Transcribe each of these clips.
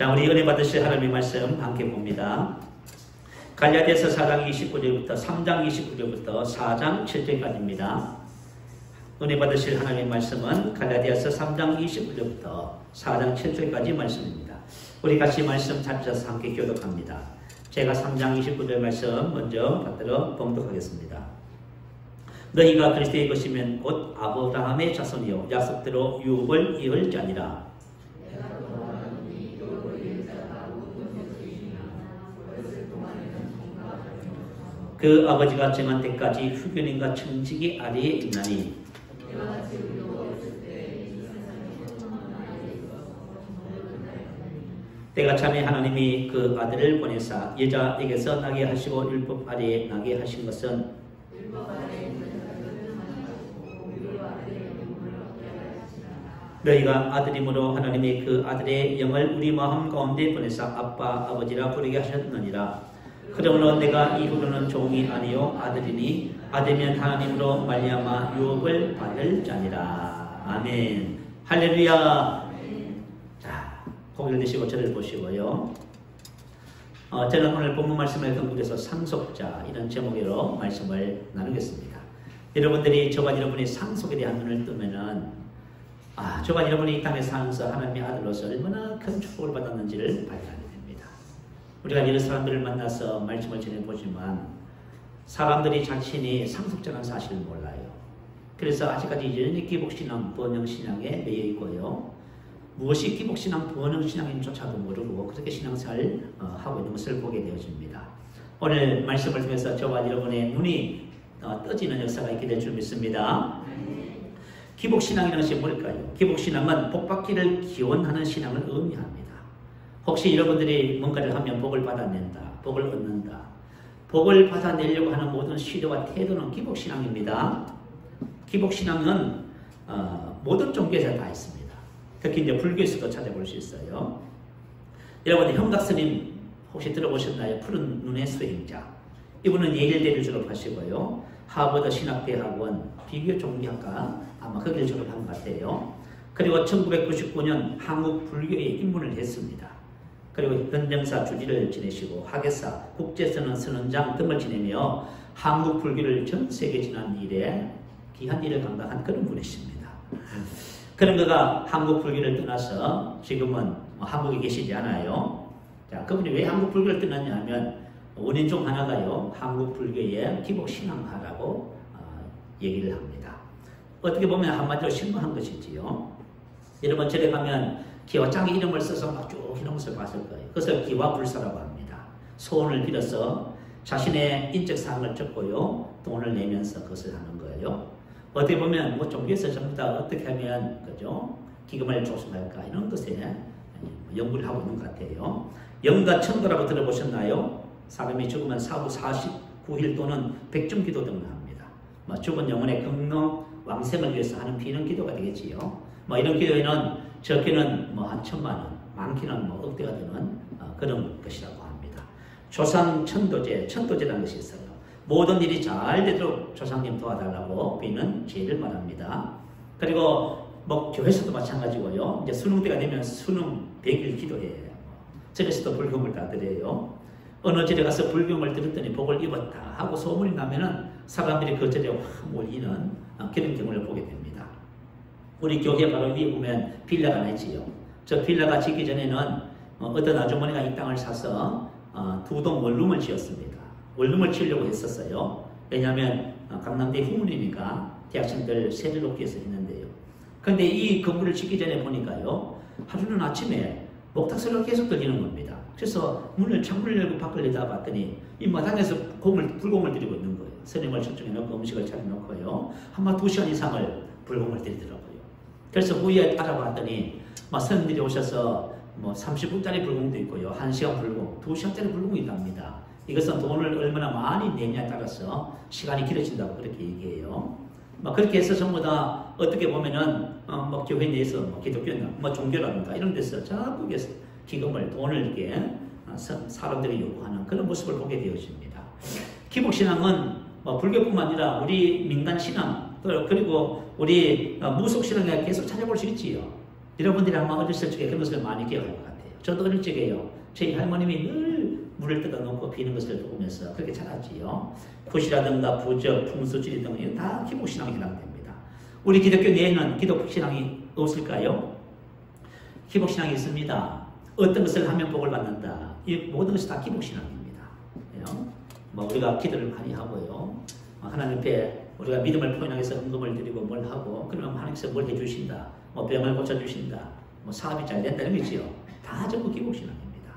자, 우리 은혜 받으실 하나님의 말씀 함께 봅니다. 갈라디아서 4장 29절부터 3장 29절부터 4장 7절까지입니다. 은혜 받으실 하나님의 말씀은 갈라디아서 3장 29절부터 4장 7절까지 말씀입니다. 우리 같이 말씀 찾으셔서 함께 교독합니다. 제가 3장 29절 말씀 먼저 받들어 봉독하겠습니다. 너희가 그리스도의 것이면 곧 아브라함의 자손이요 약속대로 유업을 이을 자니라. 그 아버지가 정한 때까지 후견인과 청지기 아래에 있나니 때가 참에 하나님이 그 아들을 보내사 여자에게서 나게 하시고 율법 아래에 나게 하신 것은 너희가 아들이므로 하나님이 그 아들의 영을 우리 마음 가운데 보내사 아빠 아버지라 부르게 하셨느니라. 그러므로 내가 이후로는 종이 아니요 아들이니 아들이면 하나님으로 말미암아 유업을 받을 자니라. 아멘. 할렐루야. 자, 고개를 드시고 저를 보시고요. 저는 오늘 본문 말씀을 근거해서 상속자 이런 제목으로 말씀을 나누겠습니다. 여러분들이 저와 여러분이 상속에 대한 눈을 뜨면은 저와 여러분이 이 땅에 사면서 하나님의 아들로서 얼마나 큰 축복을 받았는지를 발견합니다. 우리가 여러 사람들을 만나서 말씀을 전해보지만 사람들이 자신이 상속자라는 사실을 몰라요. 그래서 아직까지 여전히 기복신앙, 번영신앙에 매여 있고요. 무엇이 기복신앙, 번영신앙인조차도 모르고 그렇게 신앙생활을 하고 있는 것을 보게 되어집니다. 오늘 말씀을 통해서 저와 여러분의 눈이 떠지는 역사가 있게 될 줄 믿습니다. 기복신앙이라는 것이 뭘까요? 기복신앙은 복받기를 기원하는 신앙을 의미합니다. 혹시 여러분들이 뭔가를 하면 복을 받아낸다, 복을 얻는다. 복을 받아내려고 하는 모든 시도와 태도는 기복신앙입니다. 기복신앙은 모든 종교에서 다 있습니다. 특히 이제 불교에서도 찾아볼 수 있어요. 여러분, 형각스님 혹시 들어보셨나요? 푸른 눈의 수행자. 이분은 예일대를 졸업하시고요. 하버드 신학대학원 비교 종교학과 아마 거기를 졸업한 것 같아요. 그리고 1999년 한국 불교에 입문을 했습니다. 그리고 현정사 주지를 지내시고 학예사, 국제선언 선언장 등을 지내며 한국 불교를 전 세계 지난 일에 귀한 일을 감당한 그런 분이십니다. 그런 그가 한국 불교를 떠나서 지금은 한국에 계시지 않아요. 자, 그분이 왜 한국 불교를 떠났냐 하면 원인 중 하나가요. 한국 불교의 기복신앙파라고 얘기를 합니다. 어떻게 보면 한마디로 신고한 것이지요. 여러분 절에 가면 기와 짱의 이름을 써서 막 쭉 이런 것을 봤을 거예요. 그것을 기와불사라고 합니다. 소원을 빌어서 자신의 인적사항을 적고요. 돈을 내면서 그것을 하는 거예요. 어떻게 보면 뭐 종교에서 전부 다 어떻게 하면 그죠? 기금을 조성할까 이런 것에 연구를 하고 있는 것 같아요. 영가 천도라고 들어보셨나요? 사람이 죽으면 사후 49일 또는 백중기도 등을 합니다. 죽은 영혼의 경로 왕생을 위해서 하는 비는 기도가 되겠지요. 이런 기도에는 적게는 한 1,000만 원, 많게는 억대가 되는 그런 것이라고 합니다. 조상 천도제라는 것이 있어요. 모든 일이 잘 되도록 조상님 도와달라고 비는 죄를 말합니다. 그리고 교회에서도 마찬가지고요. 이제 수능 때가 되면 수능 100일 기도해요. 절에서도 불금을 다 드려요. 어느 절에 가서 불금을 드렸더니 복을 입었다 하고 소문이 나면은 사람들이 그 절에 확 몰리는 그런 경우를 보게 됩니다. 우리 교회 바로 위에 보면 빌라가 하나 있지요. 저 빌라가 짓기 전에는 어떤 아주머니가 이 땅을 사서 2동 원룸을 지었습니다. 원룸을 지으려고 했었어요. 왜냐하면 강남대 후문이니까 대학생들 세를 높게 해서 했는데요. 그런데 이 건물을 짓기 전에 보니까요. 하루는 아침에 목탁소리가 계속 들리는 겁니다. 그래서 창문을 열고 밖을 내다봤더니 이 마당에서 불공을 들이고 있는 거예요. 스님을 초청해놓고 음식을 차려놓고요. 한마 2시간 이상을 불공을 들이더라고요. 그래서 후에 알아봤더니 스님들이 오셔서 30분짜리 불공도 있고요. 1시간 불공, 2시간짜리 불공이 있답니다. 이것은 돈을 얼마나 많이 내냐에 따라서 시간이 길어진다고 그렇게 얘기해요. 그렇게 해서 전부 다 어떻게 보면은 교회 내에서 기독교나 종교라든가 이런 데서 자꾸 기금을 돈을 이렇게 사람들이 요구하는 그런 모습을 보게 되어집니다. 기복신앙은 불교뿐만 아니라 우리 민간신앙 그리고 우리 무속신앙에 계속 찾아볼 수 있지요. 여러분들이 아마 어렸을 적에 그런 것을 많이 기억할 것 같아요. 저도 어릴 적에요. 저희 할머님이 늘 물을 떠다 놓고 비는 것을 보면서 그렇게 자랐지요. 굿이라든가 부적, 풍수지리 등은 다 기복신앙에 해당됩니다. 우리 기독교 내에는 기복신앙이 없을까요? 기복신앙이 있습니다. 어떤 것을 하면 복을 받는다. 이 모든 것이 다 기복신앙입니다. 뭐 우리가 기도를 많이 하고요. 하나님 앞에 우리가 믿음을 표현하기 위해서 헌금을 드리고 뭘 하고 그러면 하나님께서 뭘 해주신다. 뭐 병을 고쳐주신다. 뭐 사업이 잘 된다 이런 거지요. 다 전부 기복신앙입니다.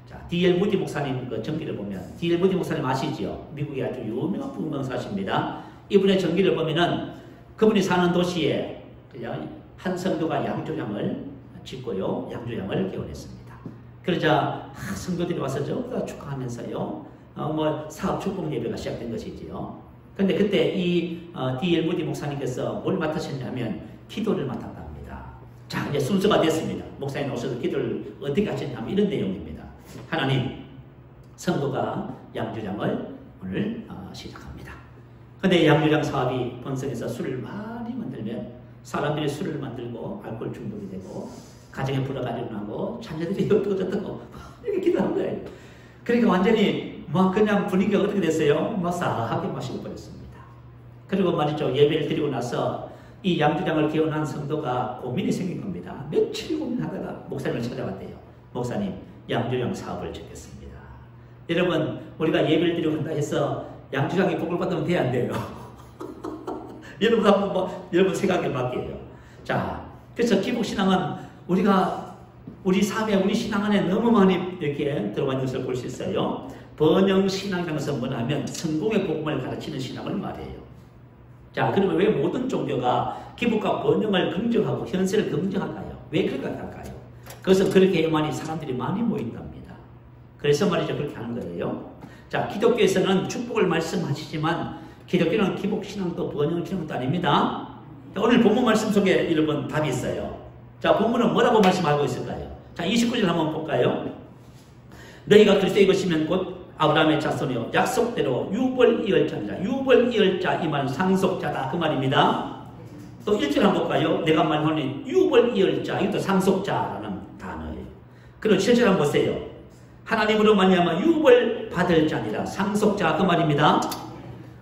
자, D.L. 무디 목사님 그 전기를 보면 D.L. 무디 목사님 아시죠? 미국의 아주 유명한 부흥강사십니다. 이분의 전기를 보면은 그분이 사는 도시에 한 성도가 양조장을 짓고요. 양조장을 개원했습니다. 그러자 성도들이 와서 전부 다 축하하면서요. 뭐 사업 축복 예배가 시작된 것이지요. 그런데 그때 이 D.L. 무디 목사님께서 뭘 맡으셨냐면 기도를 맡았답니다. 자, 이제 순서가 됐습니다. 목사님 오셔서 기도를 어떻게 하셨냐면 이런 내용입니다. 하나님, 성도가 양조장을 오늘 시작합니다. 그런데 양조장 사업이 번성해서 술을 많이 만들면 사람들이 술을 만들고 알코올 중독이 되고 가정에 불화가 일어나고 자녀들이 어떻고 이렇게 기도한 거예요. 그러니까 완전히 막 그냥 분위기가 어떻게 됐어요? 막 싸하게 마시고 버렸습니다. 그리고 말이죠. 예배를 드리고 나서 이 양조장을 개원한 성도가 고민이 생긴 겁니다. 며칠 고민하다가 목사님을 찾아왔대요. 목사님, 양조장 사업을 짓겠습니다. 여러분, 우리가 예배를 드리고 한다 해서 양조장이 복을 받으면 돼야 안 돼요. 여러분 한번 여러분 생각해 볼게요. 자, 그래서 기복신앙은 우리 삶에 우리 신앙 안에 너무 많이 이렇게 들어가 있는 것을 볼 수 있어요. 번영신앙이라는 것은 뭐냐면 성공의 복음을 가르치는 신앙을 말해요. 자, 그러면 왜 모든 종교가 기복과 번영을 긍정하고 현세를 긍정할까요? 왜 그렇게 할까요? 그것은 그렇게 해야만이 사람들이 많이 모인답니다. 그래서 말이죠. 그렇게 하는 거예요. 자, 기독교에서는 축복을 말씀하시지만 기독교는 기복신앙도 번영신앙도 아닙니다. 자, 오늘 본문 말씀 속에 여러분 답이 있어요. 자, 본문은 뭐라고 말씀하고 있을까요? 자, 29절 한번 볼까요? 너희가 그리스도의 것이면 곧 아브라함의 자손이요 약속대로 유벌이을 자니라. 유벌이을 자, 이 말은 상속자다 그 말입니다. 또 1절 한번 볼까요? 내가 말하는 유벌이을 자, 이것도 상속자라는 단어예요. 그리고 7절 한번 보세요. 하나님으로 말미암아 유벌 받을 자니라. 상속자 그 말입니다.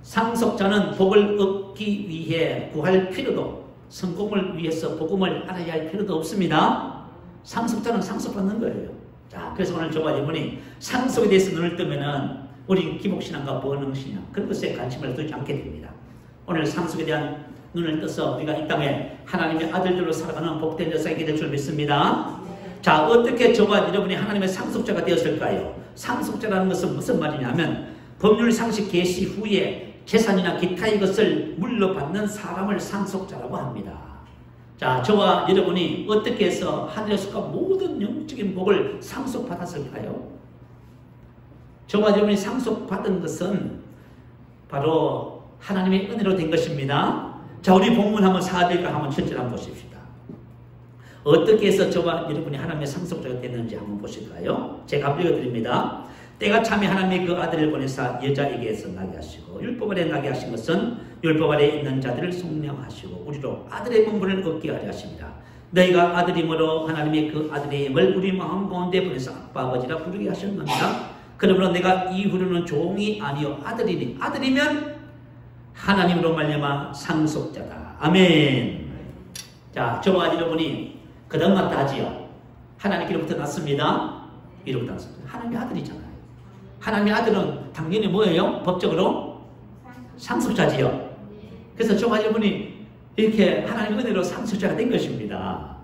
상속자는 복을 얻기 위해 구할 필요도, 성공을 위해서 복음을 알아야 할 필요도 없습니다. 상속자는 상속받는 거예요. 자, 그래서 오늘 저와 여러분이 상속에 대해서 눈을 뜨면은 우리 기복신앙과 번영신앙 그런 것에 관심을 두지 않게 됩니다. 오늘 상속에 대한 눈을 떠서 우리가 이 땅에 하나님의 아들들로 살아가는 복된 여성이 될 줄 믿습니다. 자, 어떻게 저와 여러분이 하나님의 상속자가 되었을까요? 상속자라는 것은 무슨 말이냐면 법률 상식 개시 후에 재산이나 기타의 것을 물려받는 사람을 상속자라고 합니다. 자, 저와 여러분이 어떻게 해서 하늘에서 모든 영적인 복을 상속받았을까요? 저와 여러분이 상속받은 것은 바로 하나님의 은혜로 된 것입니다. 자, 우리 본문 한번 4절과 한번 7절 한번 보십시다. 어떻게 해서 저와 여러분이 하나님의 상속자가 됐는지 한번 보실까요? 제가 읽어드립니다. 때가 참에 하나님의 그 아들을 보내사 여자에게서 나게 하시고 율법 아래 나게 하신 것은 율법 아래 있는 자들을 속량하시고 우리로 아들의 분분을 얻게 하려 하십니다. 너희가 아들이므로 하나님의 그 아들의 힘을 우리 마음 가운데 보내사 아빠 아버지라 부르게 하셨느니라. 그러므로 내가 이후로는 종이 아니요 아들이니 아들이면 하나님으로 말미암아 상속자다. 아멘. 자, 저와 여러분이 그다음 따지요. 하나님께로부터 났습니다. 이로부터 났습니다. 하나님의 아들이잖아요. 하나님의 아들은 당연히 뭐예요? 법적으로 상속자지요. 그래서 저와 여러분이 이렇게 하나님의 은혜로 상속자가 된 것입니다.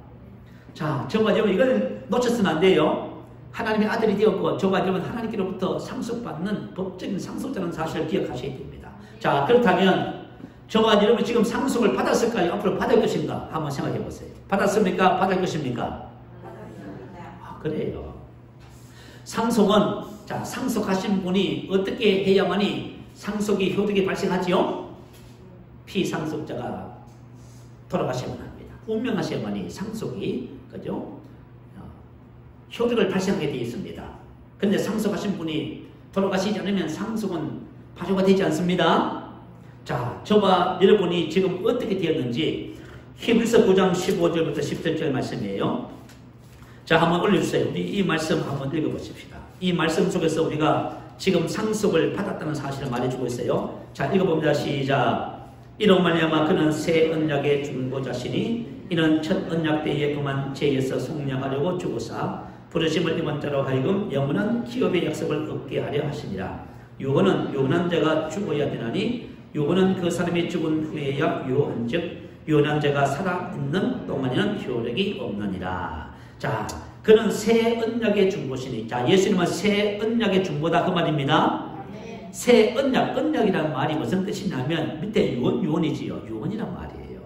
자, 저와 여러분 이걸 놓쳤으면 안 돼요. 하나님의 아들이 되었고 저와 여러분 하나님께로부터 상속받는 법적인 상속자라는 사실을 기억하셔야 됩니다. 자, 그렇다면 저와 여러분 지금 상속을 받았을까요? 앞으로 받을 것인가? 한번 생각해 보세요. 받았습니까? 받을 것입니까? 아, 그래요. 상속은 자, 상속하신 분이 어떻게 해야만이 상속이 효력이 발생하지요? 피상속자가 돌아가셔야만 합니다. 운명하셔야만이 상속이 그죠? 효력을 발생하게 되어 있습니다. 그런데 상속하신 분이 돌아가시지 않으면 상속은 발효가 되지 않습니다. 자, 저와 여러분이 지금 어떻게 되었는지 히브리서 9장 15절부터 17절 말씀이에요. 자, 한번 올려주세요. 우리 이 말씀 한번 읽어보십시다. 이 말씀 속에서 우리가 지금 상속을 받았다는 사실을 말해주고 있어요. 자, 읽어봅니다. 시작. 이로 말미암아 그는 새 언약의 중보자시니 이는 첫 언약 때에 그만 죄에서 속량하려고 죽으사 부르심을 입은 자로 하여금 영원한 기업의 약속을 얻게 하려 하시니라. 유언은 유언한 자가 죽어야 되나니 유언은 그 사람이 죽은 후에야 유언즉 유언한 자가 살아있는 동안에는 효력이 없느니라. 자, 그는 새 언약의 중보시니, 자, 예수님은 새 언약의 중보다 그 말입니다. 새 언약, 언약이라는 말이 무슨 뜻이냐면 밑에 유언이지요. 유언이란 말이에요.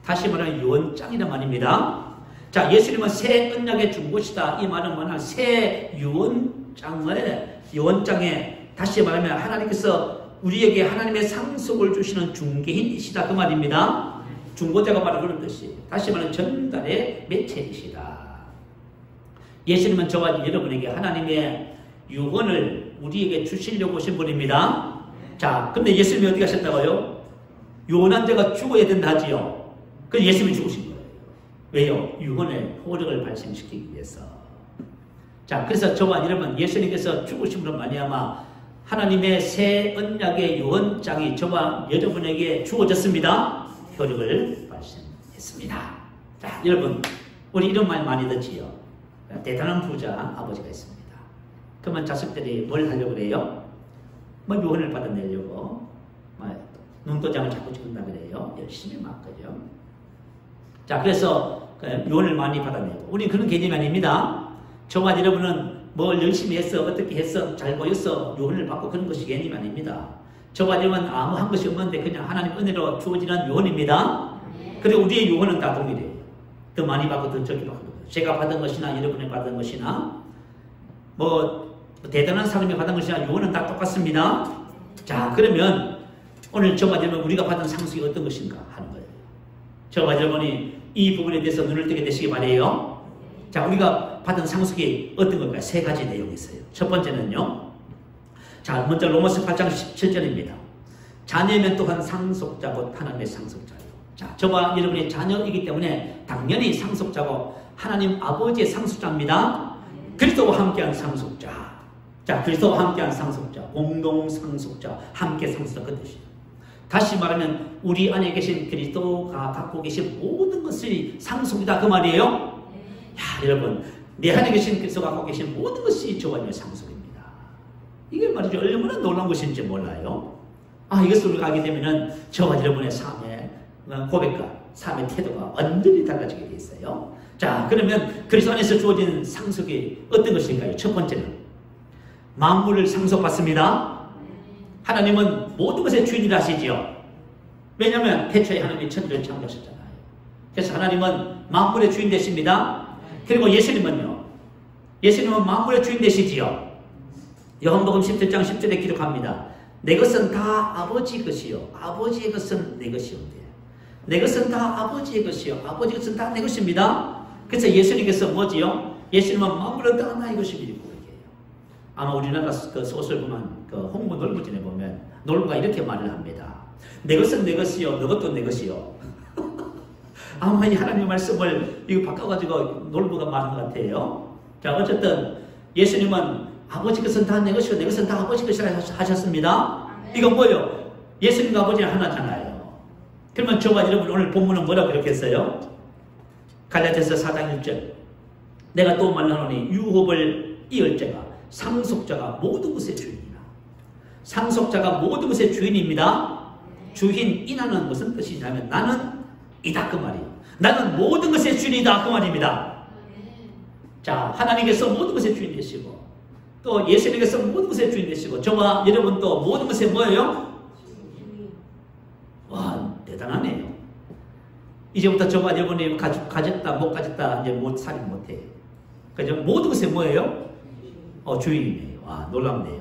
다시 말하면 유언장이란 말입니다. 자, 예수님은 새 언약의 중보시다. 이 말은 뭐냐? 새 유언장에 다시 말하면 하나님께서 우리에게 하나님의 상속을 주시는 중개인이시다. 그 말입니다. 중보자가 바로 그런 뜻이에요. 다시 말하면 전달의 매체이시다. 예수님은 저와 여러분에게 하나님의 유언을 우리에게 주시려고 오신 분입니다. 자, 근데 예수님이 어떻게 하셨다고요? 유언한 자가 죽어야 된다 하지요. 그래서 예수님이 죽으신 거예요. 왜요? 유언의 효력을 발생시키기 위해서. 자, 그래서 저와 여러분, 예수님께서 죽으심으로 말미암아 하나님의 새 언약의 유언장이 저와 여러분에게 주어졌습니다. 효력을 발생했습니다. 자, 여러분, 우리 이런 말 많이 듣지요. 대단한 부자 아버지가 있습니다. 그러면 자식들이 뭘 하려고 그래요? 뭐 유언을 받아내려고 눈도장을 자꾸 찍는다 그래요. 열심히 막 그죠. 자, 그래서 유언을 많이 받아내고 우리는 그런 개념이 아닙니다. 저와 여러분은 뭘 열심히 했어, 어떻게 했어, 잘 보였어, 유언을 받고 그런 것이 개념이 아닙니다. 저와 여러분은 아무 한 것이 없는데 그냥 하나님 은혜로 주어지는 유언입니다. 그리고 우리의 유언은 다 동일해요. 더 많이 받고 더 적게 받고 제가 받은 것이나 여러분이 받은 것이나 뭐 대단한 사람이 받은 것이나 유언은 다 똑같습니다. 자, 그러면 오늘 저와 여러분 우리가 받은 상속이 어떤 것인가 하는 거예요. 저와 여러분이 이 부분에 대해서 눈을 뜨게 되시기 바래요. 자, 우리가 받은 상속이 어떤 걸까요? 세 가지 내용이 있어요. 첫 번째는요. 자, 먼저 로마서 8장 17절입니다. 자녀면 또한 상속자 곧 하나님의 상속자예요. 자, 저와 여러분의 자녀이기 때문에 당연히 상속자고 하나님 아버지의 상속자입니다. 그리스도와 함께한 상속자. 자, 그리스도와 함께한 상속자, 공동 상속자, 함께 상속자 그 뜻이에요. 다시 말하면 우리 안에 계신 그리스도가 갖고 계신 모든 것이 상속이다 그 말이에요. 야, 여러분, 내 안에 계신 그리스도가 갖고 계신 모든 것이 저와 여러분의 상속입니다. 이게 말이죠. 얼마나 놀라운 것인지 몰라요. 아, 이것을 우리가 알게 되면은 저와 여러분의 삶의 고백과 삶의 태도가 완전히 달라지게 돼 있어요. 자, 그러면 그리스도 안에서 주어진 상속이 어떤 것인가요? 첫 번째는 만물을 상속받습니다. 하나님은 모든 것의 주인이라 하시지요. 왜냐하면 태초에 하나님이 천지를 창조하셨잖아요. 그래서 하나님은 만물의 주인 되십니다. 그리고 예수님은요. 예수님은 만물의 주인 되시지요. 요한복음 17장 10절에 기록합니다. 내 것은 다 아버지 것이요 아버지의 것은 내 것이온데 내 것은 다 아버지의 것이요 아버지 것은 다 내 것입니다. 그래서 예수님께서 뭐지요? 예수님은 만물은 다 나의 것이라고 얘기해요. 아마 우리나라 그 소설 보면 그 홍보 놀부진에 보면 놀부가 이렇게 말을 합니다. 내 것은 내 것이요 너 것도 내 것이요. 아마 이 하나님의 말씀을 이거 바꿔가지고 놀부가 말한 것 같아요. 자, 어쨌든 예수님은 아버지 것은 다 내 것이고 내 것은 다 아버지 것이라 하셨습니다. 이건 뭐예요? 예수님과 아버지는 하나잖아요. 그러면 저와 여러분 오늘 본문은 뭐라고 이렇게 했어요? 갈라디아서 4장 1절 내가 또 말하노니 유업을 이을 자가 상속자가 모든 것의 주인이라. 상속자가 모든 것의 주인입니다. 주인이라는 무슨 뜻이냐면 나는 이다 그 말이에요. 나는 모든 것의 주인이다 그 말입니다. 자, 하나님께서 모든 것의 주인 되시고 또 예수님께서 모든 것의 주인 되시고 저와 여러분도 모든 것의 뭐예요? 와, 대단하네요. 이제부터 저와 여러분이 가졌다 못 가졌다 이제 못 살인 못해. 그죠? 모든 것의 뭐예요? 주인이네요. 와, 놀랍네요.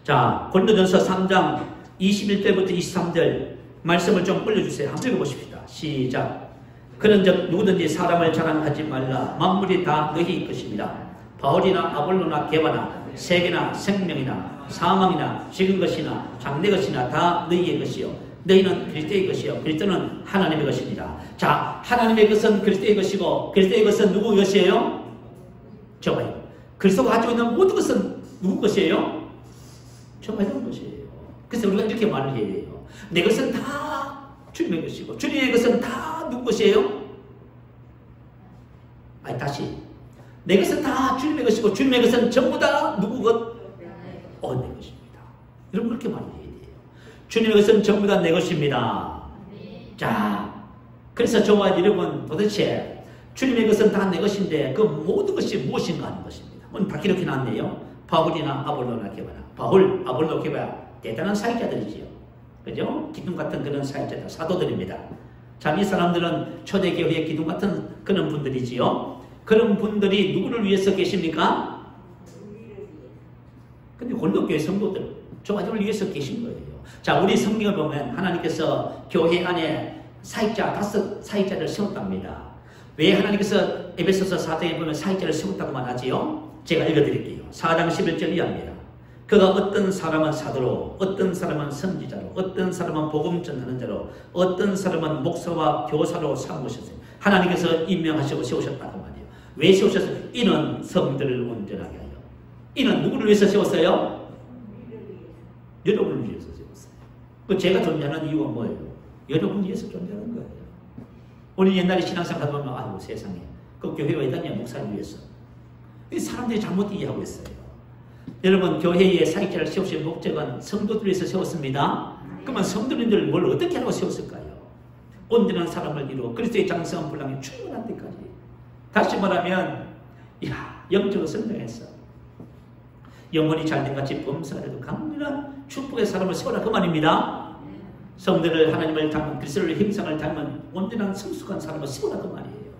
자, 고린도전서 3장 21절부터 23절 말씀을 좀 올려주세요. 한번 읽어보십시다. 시작. 그런즉 누구든지 사람을 자랑하지 말라. 만물이 다 너희 것입니다. 바울이나 아볼로나 게바나 세계나 생명이나 사망이나 지금 것이나 장래 것이나 다 너희의 것이요 너희는 그리스도의 것이요 그리스도는 하나님의 것입니다. 자, 하나님의 것은 그리스도의 것이고 그리스도의 것은 누구 것이에요? 저와요. 그리스도가 가지고 있는 모든 것은 누구 것이에요? 저와의 것이에요. 그래서 우리가 이렇게 말을 해야 돼요. 내 것은 다 주님의 것이고 주님의 것은 다 누구 것이에요? 아니 다시 내 것은 다 주님의 것이고 주님의 것은 전부 다 누구 것? 내 것입니다. 여러분 그렇게 말해야 돼요. 주님의 것은 전부 다 내 것입니다. 자, 그래서 저와 여러분 도대체 주님의 것은 다 내 것인데 그 모든 것이 무엇인가 하는 것입니다. 오늘 다 기록해 놨네요. 바울이나 아볼로나 이렇게 봐라. 바울, 아볼로 이렇게 봐야 대단한 사역자들이지요. 그죠? 기둥 같은 그런 사역자들, 사도들입니다. 자, 이 사람들은 초대교회의 기둥 같은 그런 분들이지요. 그런 분들이 누구를 위해서 계십니까? 근데 골로교회 성도들, 저와를 위해서 계신 거예요. 자, 우리 성경을 보면 하나님께서 교회 안에 사역자, 5 사역자를 세웠답니다. 왜 하나님께서 에베소서 4장에 보면 사역자를 세웠다고 말하지요? 제가 읽어드릴게요. 4장 11절 이하입니다. 그가 어떤 사람은 사도로, 어떤 사람은 선지자로, 어떤 사람은 복음 전하는 자로, 어떤 사람은 목사와 교사로 삼으셨어요. 하나님께서 임명하시고 세우셨다고 말이에요. 왜 세우셨어요? 이는 성들을 온전하게 하여. 이는 누구를 위해서 세웠어요? 여러분을 위해서 세웠어요. 그 제가 존재하는 이유가 뭐예요? 여러분을 위해서 존재하는 거예요. 우리 옛날에 신앙생활 하다 보면 아이고 세상에 그 교회가 왜 다냐? 목사를 위해서. 이 사람들이 잘못 이해하고 있어요. 여러분 교회에 사역자를 세우신 목적은 성도들을 위해서 세웠습니다. 그러면 성도님들 뭘 어떻게 하라고 세웠을까요? 온전한 사람을 이루어 그리스도의 장성한 분량이 충분한 데까지. 다시 말하면 영적으로 성장했어. 영혼이 잘된 같이 범사에도 강렬한 축복의 사람을 세워라 그 말입니다. 성도를 하나님을 닮은 그리스도의 형상을 닮은 온전한 성숙한 사람을 세워라 그 말이에요.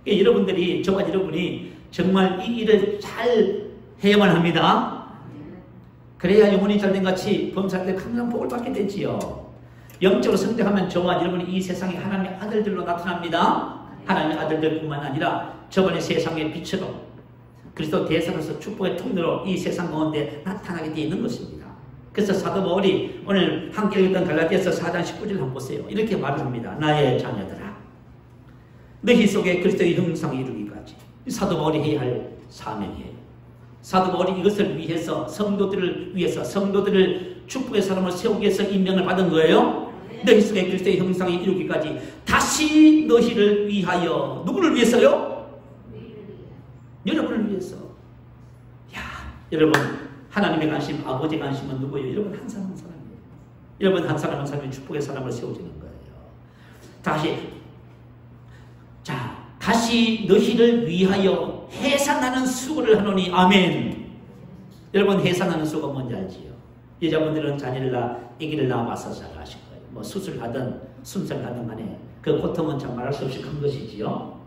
그러니까 여러분들이 저와 여러분이 정말 이 일을 잘 해야만 합니다. 그래야 영혼이 잘된 같이 범사에 강렬한 복을 받게 되지요. 영적으로 성장하면 저와 여러분이 이 세상에 하나님의 아들들로 나타납니다. 하나님의 아들들뿐만 아니라 저번에 세상의 빛으로 그리스도 대사로서 축복의 통로로 이 세상 가운데 나타나게 되어 있는 것입니다. 그래서 사도 바울이 오늘 함께 읽었던 갈라디아서 4장 19절 한번 보세요. 이렇게 말을 합니다. 나의 자녀들아 너희 속에 그리스도의 형상을 이루기까지. 사도 바울이 해야 할 사명이에요. 사도 바울이 이것을 위해서 성도들을 위해서 성도들을 축복의 사람을 세우기 위해서 임명을 받은 거예요. 너희 속에 그리스도의 형상이 이루기까지 다시 너희를 위하여. 누구를 위해서요? 여러분을 위해서. 여러분 하나님의 관심, 아버지의 관심은 누구예요? 여러분 한 사람 한 사람이에요. 여러분 한 사람 한 사람이 축복의 사람을 세워주는 거예요. 다시 너희를 위하여 해산하는 수고를 하노니. 아멘. 여러분 해산하는 수고가 뭔지 알지요? 여자분들은 자녀를 아기를 낳아봐서 잘 아실 거예요. 뭐 수술하든 순찰하든 간에 그 고통은 참 말할 수 없이 큰 것이지요.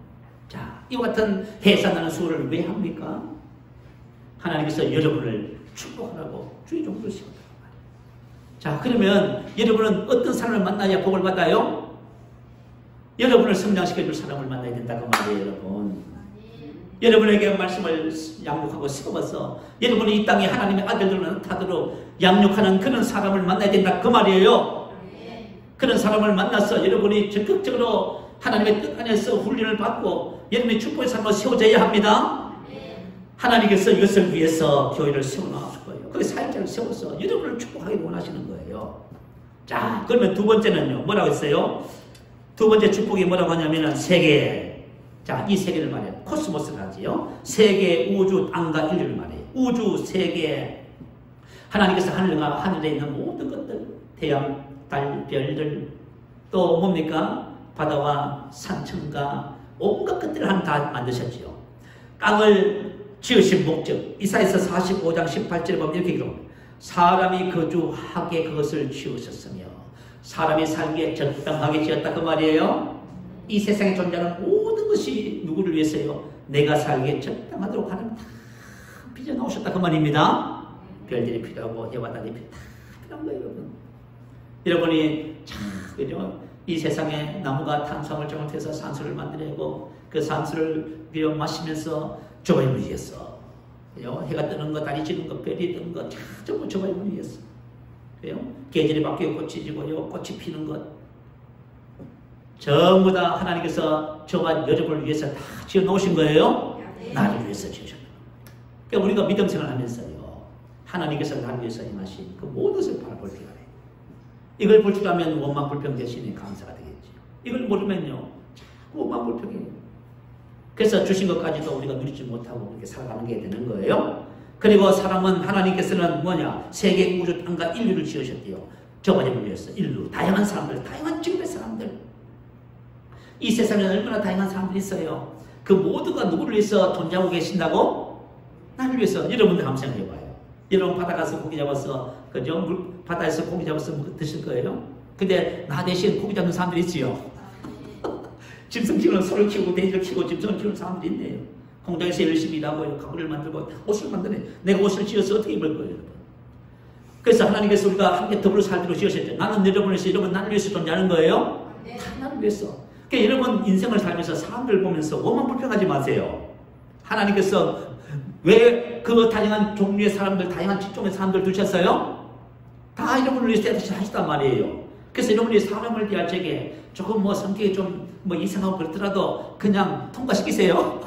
자, 이와 같은 해산하는 수고를 왜 합니까? 하나님께서 여러분을 축복하라고 주의 종들을 세웠단 말이에요. 자, 그러면 여러분은 어떤 사람을 만나야 복을 받아요? 여러분을 성장시켜줄 사람을 만나야 된다고 말이에요, 여러분. 여러분에게 말씀을 양육하고 세워서 여러분이 이 땅에 하나님의 아들들로 타도록 양육하는 그런 사람을 만나야 된다 그 말이에요. 그런 사람을 만나서 여러분이 적극적으로 하나님의 뜻 안에서 훈련을 받고 여러분의 축복의 삶을 세워져야 합니다. 하나님께서 이것을 위해서 교회를 세워놓았을 거예요. 거기 사역자를 세워서 여러분을 축복하기 원하시는 거예요. 자, 그러면 두 번째는요. 뭐라고 했어요? 두 번째 축복이 뭐라고 하냐면은 세계. 자, 이 세계를 말해요. 코스모스를 하지요. 세계, 우주, 땅과 인류를 말해요. 우주, 세계. 하나님께서 하늘에 있는 모든 것들, 태양, 달, 별들, 또 뭡니까? 바다와 산천과 온갖 것들을 하나님 다 만드셨지요. 땅을 지으신 목적, 이사야서 45장 18절에 보면 이렇게 기록합니다. 사람이 거주하게 그것을 지으셨으며 사람이 살기에 적당하게 지었다 그 말이에요. 이 세상에 존재하는 모든 것이 누구를 위해서요? 내가 살기에 적당하도록 하나님 다 빚어놓으셨다 그 말입니다. 별들이 필요하고 해와 달이 다 필요한 거예요, 여러분. 여러분이 참 그죠? 이 세상에 나무가 탄수화물 정화해서 산소를 만들어내고 그 산소를 마시면서 저걸 위해서 해가 뜨는 거, 달이 지는 거, 별이 뜨는 거 전부 저걸 위해서. 그래요? 계절이 바뀌고 꽃이 지고요. 꽃이 피는 것. 전부 다 하나님께서 저와 여러분을 위해서 다 지어 놓으신 거예요. 나를 위해서 지으셨다. 그러니까 우리가 믿음 생활하면서요. 하나님께서 나를 위해서 행하신 그 모든 것을 바라볼 필요가 해요. 이걸 볼 줄 알면 원망 불평 대신에 감사가 되겠죠. 이걸 모르면요. 원망 불평이에요. 그래서 주신 것까지도 우리가 누리지 못하고 그렇게 살아가는 게 되는 거예요. 그리고 사람은 하나님께서는 뭐냐? 세계, 우주, 땅과 인류를 지으셨대요. 저마저를 위해서 인류, 다양한 사람들, 다양한 직업의 사람들. 이 세상에 얼마나 다양한 사람들이 있어요. 그 모두가 누구를 위해서 존재하고 계신다고? 나를 위해서. 여러분들 한번 생각해봐요. 여러분 바다 가서 고기 잡아서 그죠? 바다에서 고기 잡아서 드실 거예요. 근데 나 대신 고기 잡는 사람들이 있지요. 짐승 키우는 소를 키우고 돼지를 키우고 짐승을 키우는 사람들이 있네요. 공장에서 열심히 일하고 가구를 만들고 옷을 만드네. 내가 옷을 지어서 어떻게 입을 거예요, 여러분? 그래서 하나님께서 우리가 함께 더불어 살도록 지으셨죠. 나는 여러분을 위해서, 여러분 나를 위해서 존재하는 거예요. 다 나를 위해서. 그러니까 여러분 인생을 살면서 사람들 보면서 원망 불평하지 마세요. 하나님께서 왜 그 다양한 종류의 사람들, 다양한 직종의 사람들 두셨어요? 다 여러분을 위해서 하시단 말이에요. 그래서 여러분이 사람을 대할 적에 조금 뭐 성격이 좀 뭐 이상하고 그렇더라도 그냥 통과시키세요.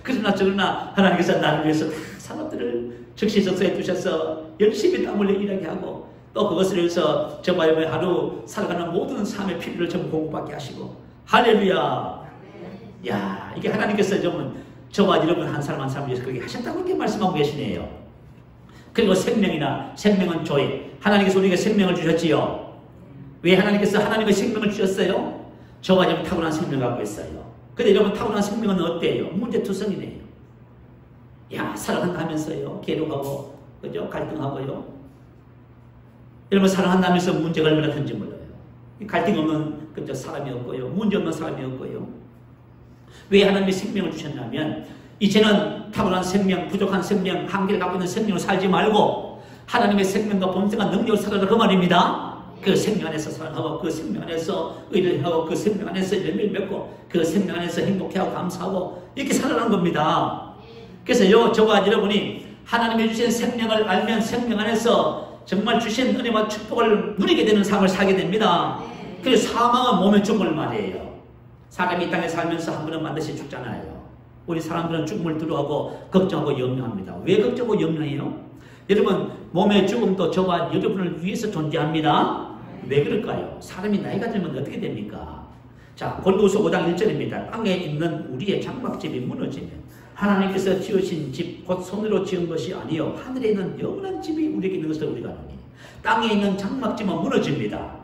그러나 저러나 하나님께서 나를 위해서 다 사람들을 적시적소에 두셔서 열심히 땀 흘려 일하게 하고 또 그것을 위해서 저와 여러분이 하루 살아가는 모든 삶의 필요를 전부 공급받게 하시고 할렐루야. 야, 이게 하나님께서 저와 여러분 한 사람 한 사람 위해서 그렇게 하셨다고 이렇게 말씀하고 계시네요. 그리고 생명은 조회. 하나님께서 우리에게 생명을 주셨지요. 왜 하나님께서 하나님의 생명을 주셨어요? 저와 여러분 타고난 생명을 갖고 있어요. 근데 여러분 타고난 생명은 어때요? 문제투성이네요. 야, 사랑한다면서요. 괴로워하고, 그죠? 갈등하고요. 여러분 사랑한다면서 문제가 얼마나 큰지 몰라요. 갈등 없는 그죠? 사람이 없고요. 문제 없는 사람이 없고요. 왜 하나님의 생명을 주셨냐면 이제는 타고난 생명, 부족한 생명, 한계를 갖고 있는 생명을 살지 말고 하나님의 생명과 본성과 능력을 살아라 그 말입니다. 그 생명 안에서 사랑하고 그 생명 안에서 의를 하고 그 생명 안에서 열매를 맺고 그 생명 안에서 행복해하고 감사하고 이렇게 살아가는 겁니다. 그래서 저와 여러분이 하나님이 주신 생명을 알면 생명 안에서 정말 주신 은혜와 축복을 누리게 되는 삶을 살게 됩니다. 그래서 사망은 몸의 죽음을 말이에요. 사람이 이 땅에 살면서 한 번은 반드시 죽잖아요. 우리 사람들은 죽음을 두려워하고 걱정하고 염려합니다. 왜 걱정하고 염려해요? 여러분 몸의 죽음도 저와 여러분을 위해서 존재합니다. 왜 그럴까요? 사람이 나이가 들면 어떻게 됩니까? 자, 골로새 5장 1절입니다. 땅에 있는 우리의 장막집이 무너지면 하나님께서 지으신 집 곧 손으로 지은 것이 아니요 하늘에 있는 영원한 집이 우리에게 있는 것을 우리가 아노니 땅에 있는 장막집은 무너집니다.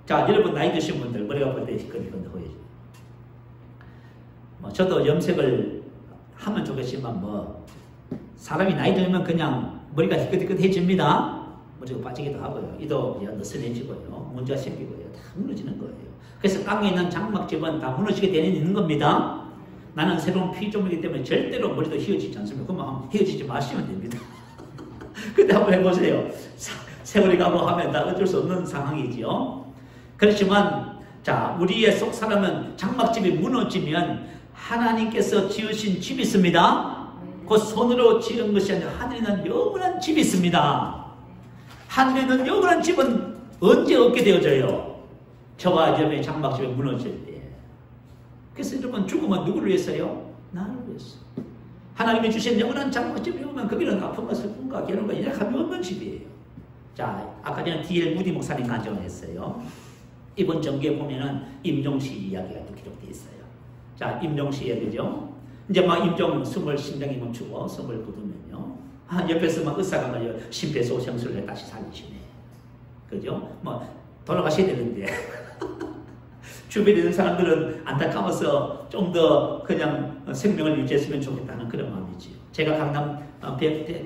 자, 여러분 나이 드신 분들 머리가 볼 때 희끈희끈 허해집니다. 저도 염색을 하면 좋겠지만 사람이 나이 들면 그냥 머리가 희끗희끗해집니다. 머리가 빠지기도 하고요. 이도 느슨해지고요. 문제가 생기고요. 다 무너지는 거예요. 그래서 땅에 있는 장막집은 다 무너지게 되는 있는 겁니다. 나는 새로운 피조물이기 때문에 절대로 머리도 휘어지지 않습니다. 그러면 휘어지지 마시면 됩니다. 근데 한번 해보세요. 세월이 가고 하면 다 어쩔 수 없는 상황이지요. 그렇지만 자, 우리의 속 사람은 장막집이 무너지면 하나님께서 지으신 집이 있습니다. 그 손으로 지은 것이 아니라 하늘에는 영원한 집이 있습니다. 하늘에는 영원한 집은 언제 얻게 되어져요? 저와 여러분의 장막집이 무너질 때. 그래서 여러분 죽으면 누구를 위해서요? 나를 위해서. 하나님이 주신 영원한 장막집이 오면 거기는 아픔과 슬픔과 괴로움과 연약함이 없는 집이에요. 자, 아까 전에 D.L. 무디 목사님 간증을 했어요. 이번 정기에 보면은 임종시 이야기가 또 기록되어 있어요. 자, 임종시 얘기죠. 이제 막 임종 숨을 심장이 멈추고 숨을 거두면요. 옆에서 막 의사가 말이요. 심폐소생술을 다시 살리시네. 그죠? 돌아가셔야 되는데. 주변에 있는 사람들은 안타까워서 좀 더 그냥 생명을 유지했으면 좋겠다는 그런 마음이지. 제가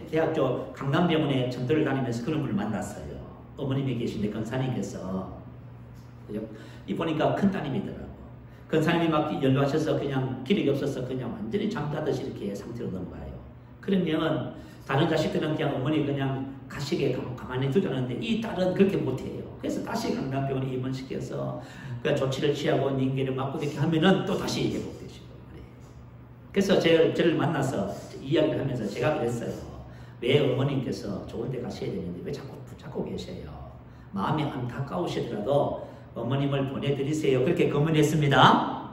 대학교 강남병원에 전도를 다니면서 그런 분을 만났어요. 어머님이 계신데 권사님께서 그죠? 이 보니까 큰 따님이더라고. 권사님이 막 연로하셔서 그냥 기력이 없어서 그냥 완전히 잠자듯이 이렇게 상태로 넘어가요. 그러면 다른 자식들은 그냥 어머니 그냥 가시게 가만히 두자는데 이 딸은 그렇게 못해요. 그래서 다시 강남병원에 입원시켜서 그 조치를 취하고 닝기를 맞고 이렇게 하면은 또 다시 회복되시고 그래요. 그래서 저를 만나서 이야기를 하면서 제가 그랬어요. 왜 어머님께서 좋은 데 가셔야 되는데 왜 자꾸 붙잡고 계세요? 마음이 안타까우시더라도 어머님을 보내드리세요. 그렇게 거문했습니다.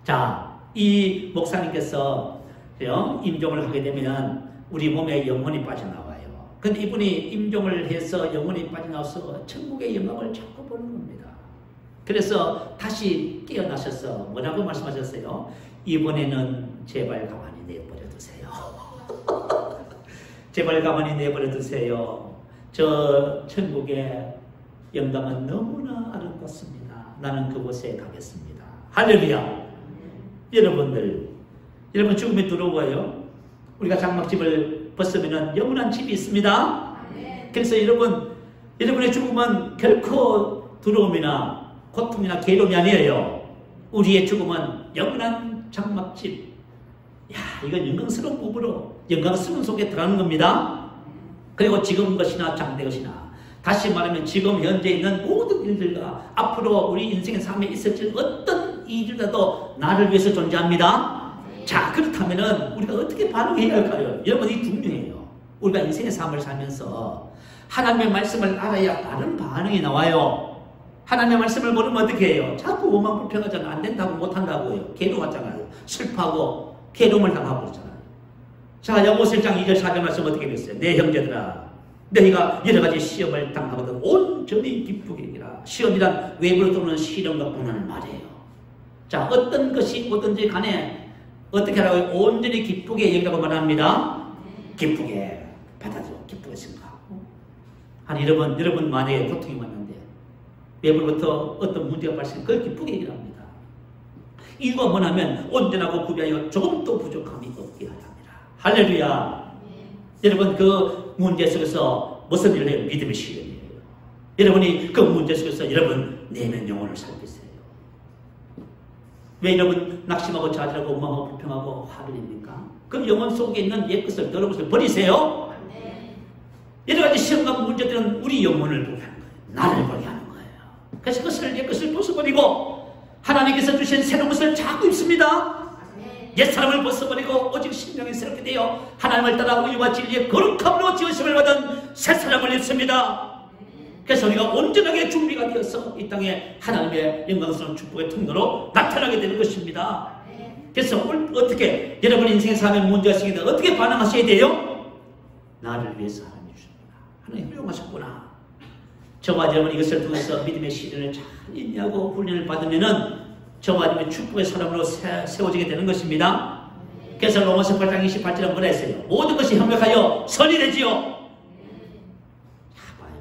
자, 이 목사님께서 임종을 하게 되면 우리 몸에 영혼이 빠져나와요. 근데 이분이 임종을 해서 영혼이 빠져나와서 천국의 영광을 자꾸 보는 겁니다. 그래서 다시 깨어나셔서 뭐라고 말씀하셨어요? 이번에는 제발 가만히 내버려 두세요. 제발 가만히 내버려 두세요. 저 천국의 영광은 너무나 아름답습니다. 나는 그곳에 가겠습니다. 할렐루야. 여러분 죽음이 들어와요. 우리가 장막집을 벗으면 영원한 집이 있습니다. 그래서 여러분의 죽음은 결코 두려움이나 고통이나 괴로움이 아니에요. 우리의 죽음은 영원한 장막집. 이건 영광스러운 부부로 영광스러운 속에 들어가는 겁니다. 그리고 지금 것이나 장래 것이나, 다시 말하면 지금 현재 있는 모든 일들과 앞으로 우리 인생의 삶에 있을지 어떤 일이라도 나를 위해서 존재합니다. 자, 그렇다면 우리가 어떻게 반응해야 할까요? 여러분, 이 중요해요. 우리가 인생의 삶을 살면서 하나님의 말씀을 알아야 다른 반응이 나와요. 하나님의 말씀을 모르면 어떻게 해요? 자꾸 오만 불평하잖아. 안 된다고 못한다고요. 괴로웠잖아요. 슬퍼하고 괴로움을 당하고 그러잖아요. 자, 야고보서 1장 2절 4절 말씀 어떻게 됐어요? 내 형제들아, 너희가 여러 가지 시험을 당하거든 온전히 기쁘게 여기라. 시험이란 외부로 들어오는 시련과 고난을 말해요. 자, 어떤 것이 오든지 간에 어떻게 하라고요? 온전히 기쁘게 여기라고 말합니다. 기쁘게 받아들여, 기쁘게 생각하고. 아니, 여러분 만약에 고통이 왔는데 외부로부터 어떤 문제가 발생해, 그걸 기쁘게 얘기합니다. 이유가 뭐냐면 온전하고 구비하여 조금도 부족함이 없게 하랍니다. 할렐루야. 여러분, 그 문제 속에서 무슨 일을 해요? 믿음의 시련이에요. 여러분이 그 문제 속에서 여러분 내면 영혼을 살피세요. 왜 여러분 낙심하고 좌절하고 원망하고 불평하고 화를 냅니까? 그 영혼 속에 있는 옛것을 더러운 것을 버리세요. 여러 가지 시험과 문제들은 우리 영혼을 보게 하는 거예요. 나를 보게 하는 거예요. 그래서 그것을 옛것을 벗어버리고 하나님께서 주신 새로운 것을 자꾸 입습니다. 옛사람을 벗어버리고 오직 신령이 새롭게 되어 하나님을 따라 의와 진리의 거룩함으로 지으심을 받은 새사람을 입습니다. 그래서 우리가 온전하게 준비가 되어서 이 땅에 하나님의 영광스러운 축복의 통로로 나타나게 되는 것입니다. 그래서 어떻게 여러분 인생의 삶에 문제가 생기면 어떻게 반응하셔야 돼요? 나를 위해서 하나님이 주십니다. 하나님 훌륭하셨구나. 저와 여러분 이것을 통해서 믿음의 시련을 잘 인내하고 훈련을 받으면은 저와 여러분의 축복의 사람으로 세워지게 되는 것입니다. 그래서 로마서 8장 28절에 뭐라 했어요? 모든 것이 협력하여 선이 되지요.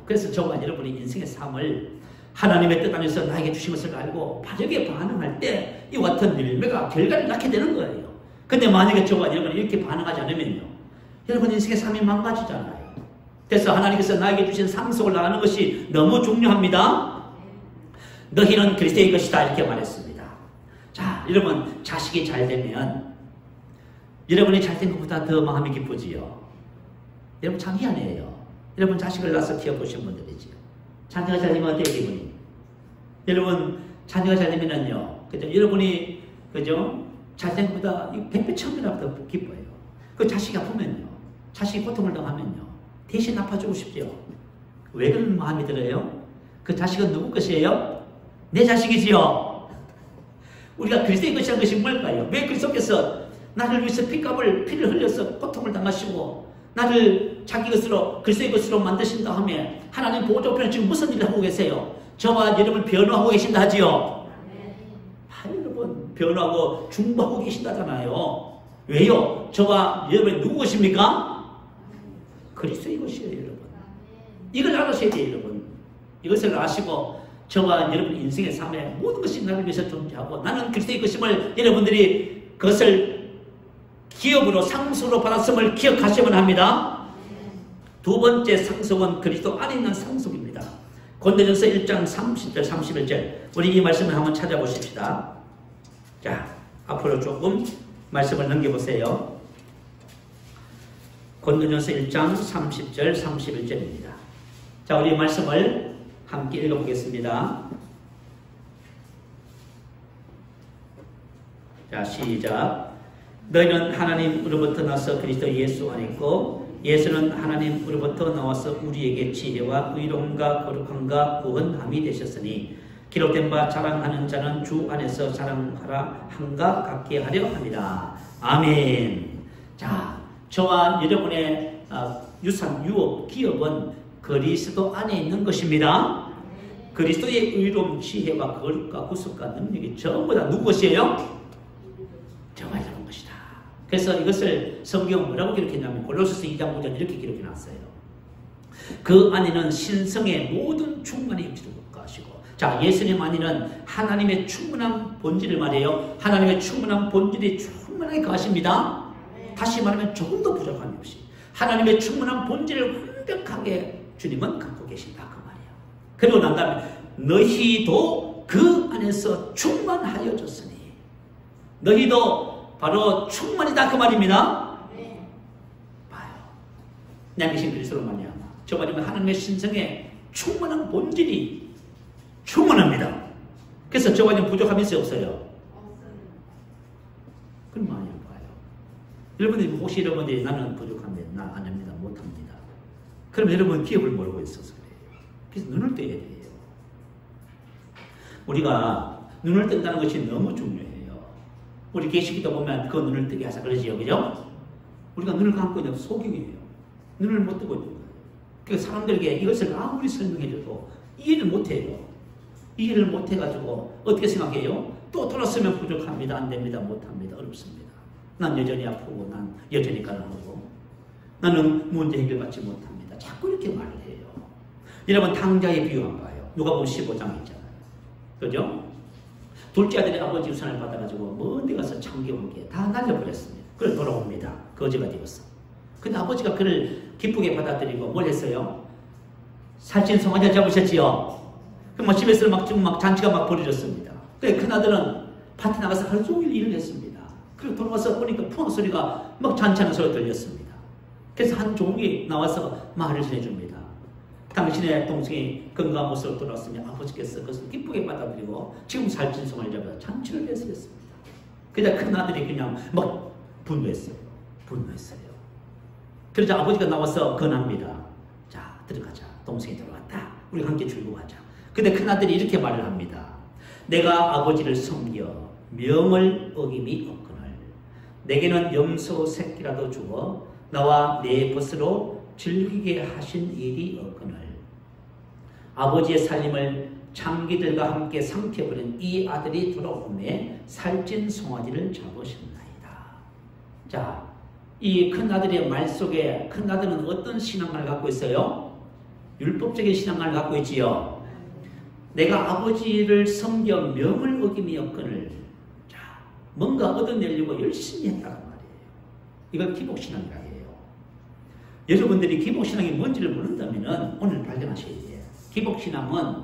그래서 저와 여러분이 인생의 삶을 하나님의 뜻 안에서 나에게 주신 것을 알고 바르게 반응할 때 이와 같은 열매가 결과를 낳게 되는 거예요. 근데 만약에 저와 여러분이 이렇게 반응하지 않으면요, 여러분 인생의 삶이 망가지잖아요. 그래서 하나님께서 나에게 주신 상속을 나가는 것이 너무 중요합니다. 너희는 그리스도의 것이다 이렇게 말했습니다. 자, 여러분 자식이 잘 되면 여러분이 잘된 것보다 더 마음이 기쁘지요. 여러분 참 희한해요. 여러분 자식을 낳아서 키워보신 분들이지요. 자녀가 잘 되면 어때요, 기분이? 여러분 자녀가 잘 되면은요, 그죠? 여러분이 그죠? 잘된 것보다 100배 1000배나 더 기뻐요. 그 자식이 아프면요, 자식이 고통을 당하면요, 대신 아파주고 싶죠. 왜 그런 마음이 들어요? 그 자식은 누구 것이에요? 내 자식이지요. 우리가 그리스도의 것이라는 것이 뭘까요? 왜 그리스도께서 나를 위해서 피를 흘려서 고통을 당하시고 나를 자기 것으로 그리스도의 것으로 만드신다 하면 하나님 보호조편에 지금 무슨 일을 하고 계세요? 저와 여러분을 변호하고 계신다 하지요. 여러분 변호하고 중보하고 계신다잖아요. 왜요? 저와 여러분이 누구 것입니까? 그리스도의 것이에요, 여러분. 이걸 알아셔야 돼요, 여러분. 이것을 아시고 저와 여러분 인생의 삶에 모든 것이 나를 위해서 존재하고 나는 그리스도의 것임을 여러분들이 그것을 기업으로 상속으로 받았음을 기억하셔야만 합니다. 두 번째 상속은 그리스도 안에 있는 상속입니다. 고린도전서 1장 30절 31절 우리 이 말씀을 한번 찾아보십시다. 자, 앞으로 조금 말씀을 넘겨보세요. 고린도전서 1장 30절 31절입니다. 자, 우리 말씀을 함께 읽어보겠습니다. 자, 시작. 너희는 하나님으로부터 나서 그리스도 예수 안에 있고 예수는 하나님으로부터 나와서 우리에게 지혜와 의로움과 거룩함과 구원함이 되셨으니 기록된 바 자랑하는 자는 주 안에서 자랑하라 함과 같게 하려 합니다. 아멘. 자, 저와 여러분의 유산, 유업, 기업은 그리스도 안에 있는 것입니다. 그리스도의 의로움, 지혜와 거룩과 구속과 능력이 전부 다 누구 것이에요? 저와 여러분 것이다. 그래서 이것을 성경은 뭐라고 기록했냐면 골로새서 2장 9절 이렇게 기록해놨어요. 그 안에는 신성의 모든 충만이 임시를 것이고, 자, 예수님 안에는 하나님의 충분한 본질을 말해요. 하나님의 충분한 본질이 충분하게 가십니다. 다시 말하면 조금도 부족함이 없이 하나님의 충분한 본질을 완벽하게 주님은 갖고 계신다 그 말이에요. 그리고 난 다음에 너희도 그 안에서 충만하여졌으니 너희도 바로 충만이다 그 말입니다. 봐요. 내 계신 그리스도로 말미암아 저 말이면 하나님의 신성의 충만한 본질이 충만합니다. 그래서 저 말이면 부족함이 있어요 없어요? 그럼 많이 봐요. 여러분들이 혹시 여러분들이 나는 부족한데 나 안 합니다 못합니다. 그럼 여러분 기업을 몰고 있어서 그래요. 그래서 눈을 떼야 돼요. 우리가 눈을 뜬다는 것이 너무 중요해요. 우리 계시기도 보면 그 눈을 뜨게 하자 그러지요, 그죠? 우리가 눈을 감고 있는 속임이에요. 눈을 못 뜨고 있는 거예요. 그래서 사람들에게 이것을 아무리 설명해줘도 이해를 못해요. 이해를 못해가지고 어떻게 생각해요? 또 돌았으면 부족합니다, 안 됩니다, 못합니다, 어렵습니다. 난 여전히 아프고 난 여전히 가난하고 나는 문제 해결받지 못합니다. 자꾸 이렇게 말을 해요. 여러분 당자의 비유 한번 봐요. 누가복음 15장 있잖아요. 그죠? 둘째 아들이 아버지 유산을 받아가지고 먼 데 가서 창기원께 다 날려버렸습니다. 그래 돌아옵니다. 거지가 되었어. 근데 아버지가 그를 기쁘게 받아들이고 뭘 했어요? 살찐 송아지 잡으셨지요? 그럼 집에서 막 잔치가 막 벌어졌습니다. 그래 큰아들은 밭에 나가서 하루 종일 일을 했습니다. 그리고 돌아와서 보니까 풍악 소리가 막 잔치하는 소리가 들렸습니다. 그래서 한 종이 나와서 말을 전해줍니다. 당신의 동생이 건강한 모습으로 돌아왔으면 아버지께서 그것을 기쁘게 받아들이고 지금 살찐 송아지 잡아서 잔치를 했습니다. 그러자 큰아들이 그냥 막 분노했어요. 그러자 아버지가 나와서 권합니다. 자, 들어가자. 동생이 들어왔다. 우리 함께 출국하자. 근데 큰아들이 이렇게 말을 합니다. 내가 아버지를 섬겨 명을 어김이 없거늘 내게는 염소 새끼라도 주어 나와 내 벗으로 즐기게 하신 일이 없거늘 아버지의 살림을 창기들과 함께 삼켜버린 이 아들이 돌아오매 살찐 송아지를 잡으셨나이다. 자, 이 큰아들의 말 속에 큰아들은 어떤 신앙을 갖고 있어요? 율법적인 신앙을 갖고 있지요. 내가 아버지를 섬겨 명을 어김이 없거늘 자, 뭔가 얻어내려고 열심히 했다는 말이에요. 이걸 기복신앙이라 해요. 여러분들이 기복신앙이 뭔지를 모른다면 오늘 발견하셔야 돼요. 기복신앙은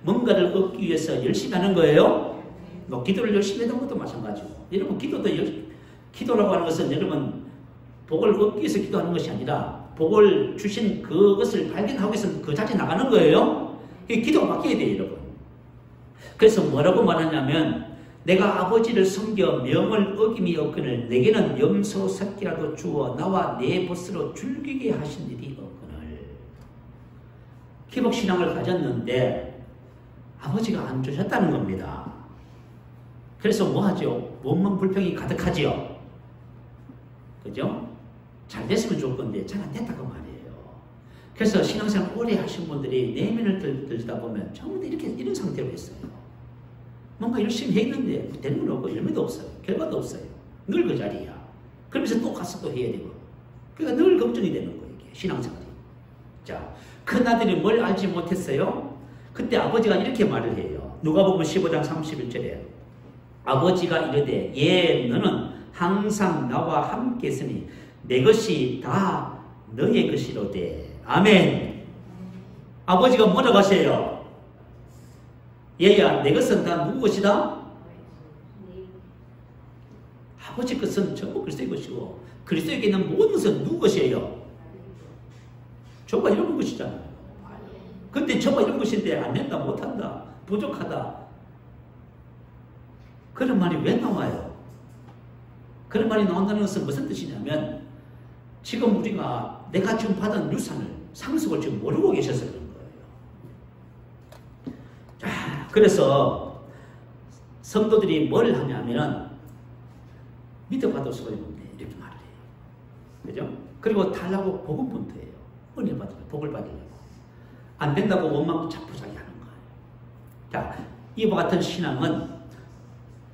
뭔가를 얻기 위해서 열심히 하는 거예요. 뭐 기도를 열심히 했던 것도 마찬가지고 여러분 기도라고 하는 것은 여러분 복을 얻기 위해서 기도하는 것이 아니라 복을 주신 그것을 발견하기 위해서 그 자리에 나가는 거예요. 기도가 바뀌어야 돼요, 여러분. 그래서 뭐라고 말하냐면 내가 아버지를 섬겨 명을 어김이 없거늘 내게는 염소 새끼라도 주어 나와 내 벗으로 즐기게 하신 일이 없거늘 기복신앙을 가졌는데 아버지가 안 주셨다는 겁니다. 그래서 뭐하죠? 원망 불평이 가득하지요. 그죠? 잘 됐으면 좋을 건데 잘 안 됐다고 말이에요. 그래서 신앙생활 오래 하신 분들이 내면을 들다 보면 전부 다 이런 상태로 있어요. 뭔가 열심히 했는데 되는 건 없고 열매도 없어요. 결과도 없어요. 늘 그 자리야. 그러면서 또 가서 또 해야 되고. 그러니까 늘 걱정이 되는 거예요. 이게 신앙생활이. 자, 큰아들이 뭘 알지 못했어요? 그때 아버지가 이렇게 말을 해요. 누가복음 15장 31절에 아버지가 이르되 예 너는 항상 나와 함께 있으니 내 것이 다 너의 것이로되 아멘. 아버지가 뭐라고 하세요? 얘야 내 것은 다 누구 것이다? 아버지 것은 전부 그리스도의 것이고 그리스도에게 있는 모든 것은 누구 것이에요? 저가 이런 것이잖아요. 근데 저가 이런 것인데 안 된다 못한다 부족하다 그런 말이 왜 나와요? 그런 말이 나온다는 것은 무슨 뜻이냐면 지금 우리가 내가 지금 받은 유산을, 상속을 지금 모르고 계셔서 그런 거예요. 자, 그래서 성도들이 뭘 하냐면은 믿어봐도 소용이 없네 이렇게 말을 해요. 그죠? 그리고 달라고 복음 분투해요. 은혜 받으려고, 복을 받으려고. 안 된다고 원망 자포자기 하는 거예요. 자, 이와 같은 신앙은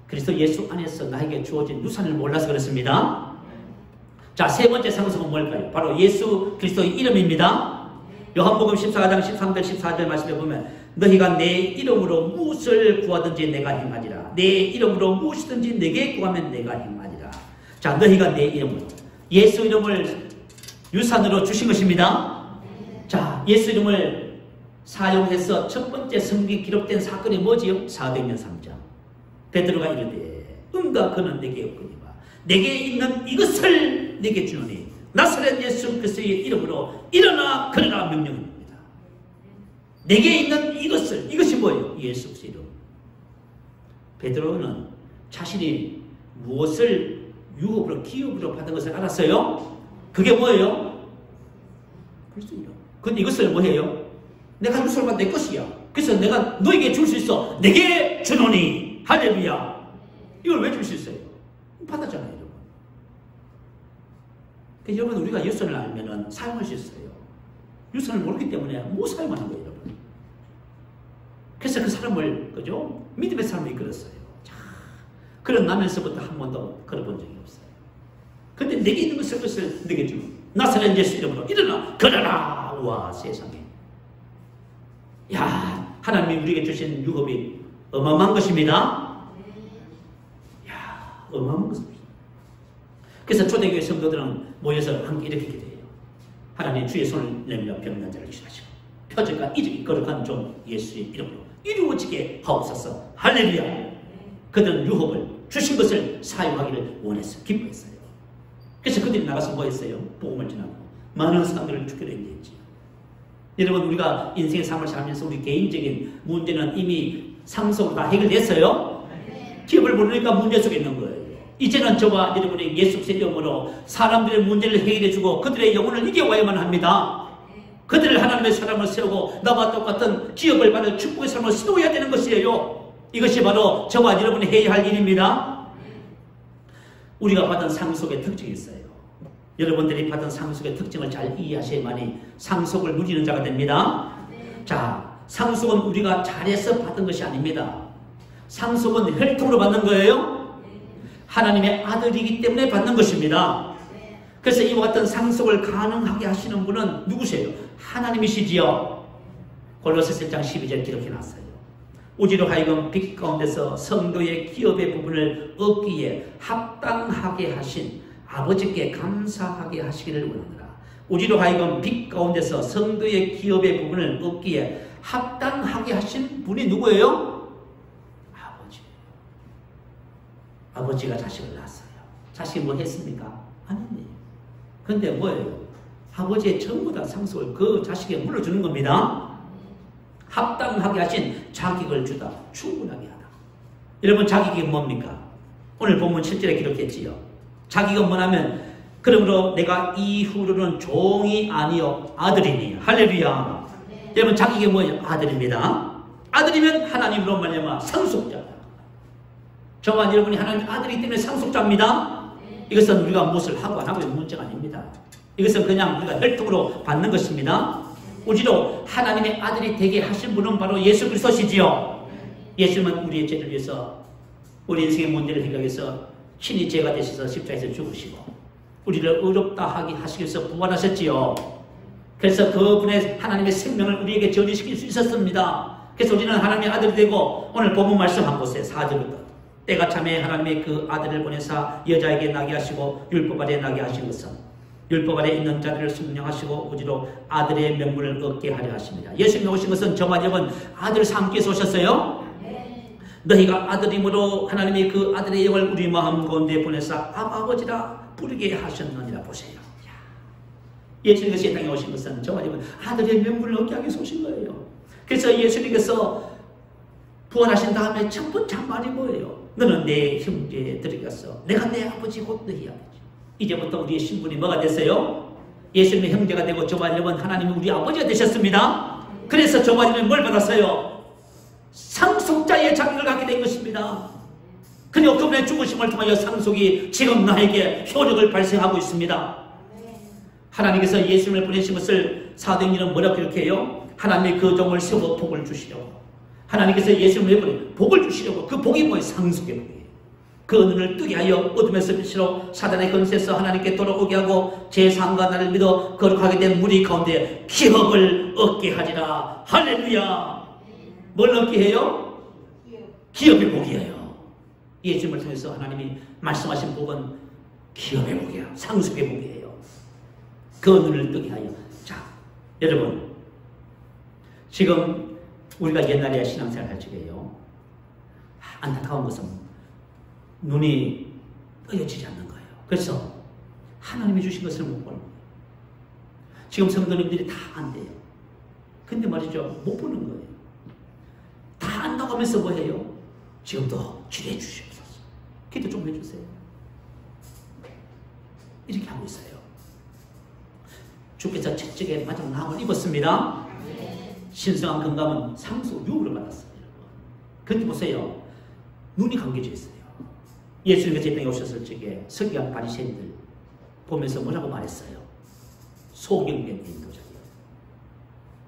그리스도 예수 안에서 나에게 주어진 유산을 몰라서 그렇습니다. 자, 세 번째 상속은 뭘까요? 바로 예수 그리스도의 이름입니다. 요한복음 14장 13절 14절 말씀에 보면 너희가 내 이름으로 무엇을 구하든지 내가 행하리라. 내 이름으로 무엇이든지 내게 구하면 내가 행하리라. 자, 너희가 내 이름으로, 예수 이름을 유산으로 주신 것입니다. 자, 예수 이름을 사용해서 첫 번째 성경에 기록된 사건이 뭐지요? 사도행전 3장. 베드로가 이르되 응가 그는 내게 없거니와 내게 있는 이것을 내게 주노니 나사렛 예수 그리스도의 이름으로 일어나 걸으라 명령입니다. 내게 있는 이것을, 이것이 뭐예요? 예수 그리스도의 이름. 베드로는 자신이 무엇을 유업으로, 기업으로 받은 것을 알았어요? 그게 뭐예요? 그리스도 이름. 근데 이것을 뭐해요? 내가 유산을 받은 내 것이야. 그래서 내가 너에게 줄 수 있어. 내게 주노니. 할렐루야. 이걸 왜 줄 수 있어요? 받았잖아요, 여러분. 그러니까 여러분, 우리가 유산을 알면은 사용할 수 있어요. 유산을 모르기 때문에 못 사용하는 거예요, 여러분. 그래서 그 사람을, 그죠? 믿음의 사람을 이끌었어요. 자, 그런 나면서부터 한 번도 걸어본 적이 없어요. 근데 내게 있는 것을 내게 주고, 나사렛 예수 이름으로 일어나, 걸어라! 와, 세상에. 야, 하나님이 우리에게 주신 유업이 어마어마한 것입니다. 이야, 어마어마한 것입니다. 그래서 초대교회 성도들은 모여서 함께 이렇게 기도해요. 하나님 주의 손을 내밀어 병난 자를 치료하시고 표적과 이적이 거룩한 종 예수의 이름으로 이루어지게 하옵소서. 할렐루야. 그들은 유업을 주신 것을 사용하기를 원했어요. 기뻐했어요. 그래서 그들이 나가서 뭐 했어요? 복음을 전하고 많은 사람들을 죽게 됐지. 여러분, 우리가 인생의 삶을 살면서 우리 개인적인 문제는 이미 상속으로 다 해결됐어요. 기업을 모르니까 문제 속에 있는 거예요. 이제는 저와 여러분이 예수 그리스도의 이름으로 사람들의 문제를 해결해주고 그들의 영혼을 이겨와야만 합니다. 그들을 하나님의 사람을 세우고 나와 똑같은 기업을 받을 축복의 사람을 세워야 되는 것이에요. 이것이 바로 저와 여러분이 해야 할 일입니다. 우리가 받은 상속의 특징이 있어요. 여러분들이 받은 상속의 특징을 잘 이해하셔야만이 상속을 누리는 자가 됩니다. 자, 상속은 우리가 잘해서 받은 것이 아닙니다. 상속은 혈통으로 받는 거예요. 하나님의 아들이기 때문에 받는 것입니다. 그래서 이와 같은 상속을 가능하게 하시는 분은 누구세요? 하나님이시지요. 골로새 1장 12절 기록해놨어요. 우리로 하여금 빚 가운데서 성도의 기업의 부분을 얻기에 합당하게 하신 아버지께 감사하게 하시기를 원합니다. 우리로 하여금 빚 가운데서 성도의 기업의 부분을 얻기에 합당하게 하신 분이 누구예요? 아버지예요. 아버지가 자식을 낳았어요. 자식이 뭐 했습니까? 아니에요. 근데 뭐예요? 아버지의 전부 다 상속을 그 자식에 물려주는 겁니다. 합당하게 하신 자격을 주다. 충분하게 하다. 여러분, 자격이 뭡니까? 오늘 본문 7절에 기록했지요. 자격은 뭐냐면 그러므로 내가 이후로는 종이 아니요 아들이니. 할렐루야. 여러분, 자격이 뭐예요? 아들입니다. 아들이면 하나님으로 말미암아 상속자다. 저와 여러분이 하나님의 아들이기 때문에 상속자입니다. 이것은 우리가 무엇을 하고 안 하고의 문제가 아닙니다. 이것은 그냥 우리가 혈통으로 받는 것입니다. 우리로 하나님의 아들이 되게 하신 분은 바로 예수 그리스도시지요. 예수님은 우리의 죄를 위해서, 우리 인생의 문제를 해결해서 친히 죄가 되셔서 십자가에서 죽으시고 우리를 의롭다 하게 하시기 위해서 부활하셨지요. 그래서 그분의 하나님의 생명을 우리에게 전이시킬 수 있었습니다. 그래서 우리는 하나님의 아들이 되고, 오늘 본문 말씀 한 곳에 4절부터 때가 참에 하나님의 그 아들을 보내사 여자에게 나게 하시고 율법 아래 나게 하신 것은 율법 아래 있는 자들을 순명하시고 우리로 아들의 명분을 얻게 하려 하십니다. 예수님이 오신 것은 저와 여러분 아들 삼기 위해서 오셨어요. 너희가 아들임으로 하나님이 그 아들의 영을 우리 마음 가운데 보내사 아버지라 부르게 하셨느니라. 보세요. 예수님께서 이 땅에 오신 것은 저와 여러분 아들의 명분을 얻게 하기 위해서 오신 거예요. 그래서 예수님께서 부활하신 다음에 첫 번째 한 말이 뭐예요? 너는 내 형제들에게서 내가 내 아버지 곧 너희 아버지. 이제부터 우리의 신분이 뭐가 됐어요? 예수님의 형제가 되고 저와 여러분 하나님이 우리 아버지가 되셨습니다. 그래서 저와 여러분이 뭘 받았어요? 상속자의 자격을 갖게 된 것입니다. 그리고 그분의 죽으심을 통하여 상속이 지금 나에게 효력을 발생하고 있습니다. 하나님께서 예수님을 보내신 것을 사도행전은 뭐라고 기록해요? 하나님의 그 종을 세워 복을 주시려고. 하나님께서 예수님을 보내 복을 주시려고. 그 복이 뭐예요? 상속의 복이에요. 그 눈을 뜨게 하여 어둠에서 빛으로 사단의 권세에서 하나님께 돌아오게 하고 제3과 나를 믿어 거룩하게 된 무리 가운데 기업을 얻게 하리라. 할렐루야. 뭘 얻게 해요? 기업의 복이에요. 예수님을 통해서 하나님이 말씀하신 복은 기업의 복이에요. 상속의 복이에요. 그 눈을 뜨게 하여. 자, 여러분, 지금 우리가 옛날에 신앙생활 할 적에요, 안타까운 것은 눈이 떠여지지 않는 거예요. 그래서 하나님이 주신 것을 못 보는 거예요. 지금 성도님들이 다 안돼요. 근데 말이죠, 못 보는 거예요. 다 안다고 하면서 뭐해요? 지금도 기도해 주시옵소서. 기도 좀 해주세요. 이렇게 하고 있어요. 주께서 채찍에 마지막 나음을 입었습니다. 신성한 건강은 상속 유업을 받았어요. 그런데 보세요. 눈이 감겨져 있어요. 예수님께서 이 땅에 오셨을 적에 서기관 바리새인들 보면서 뭐라고 말했어요? 소경된 인도자예요.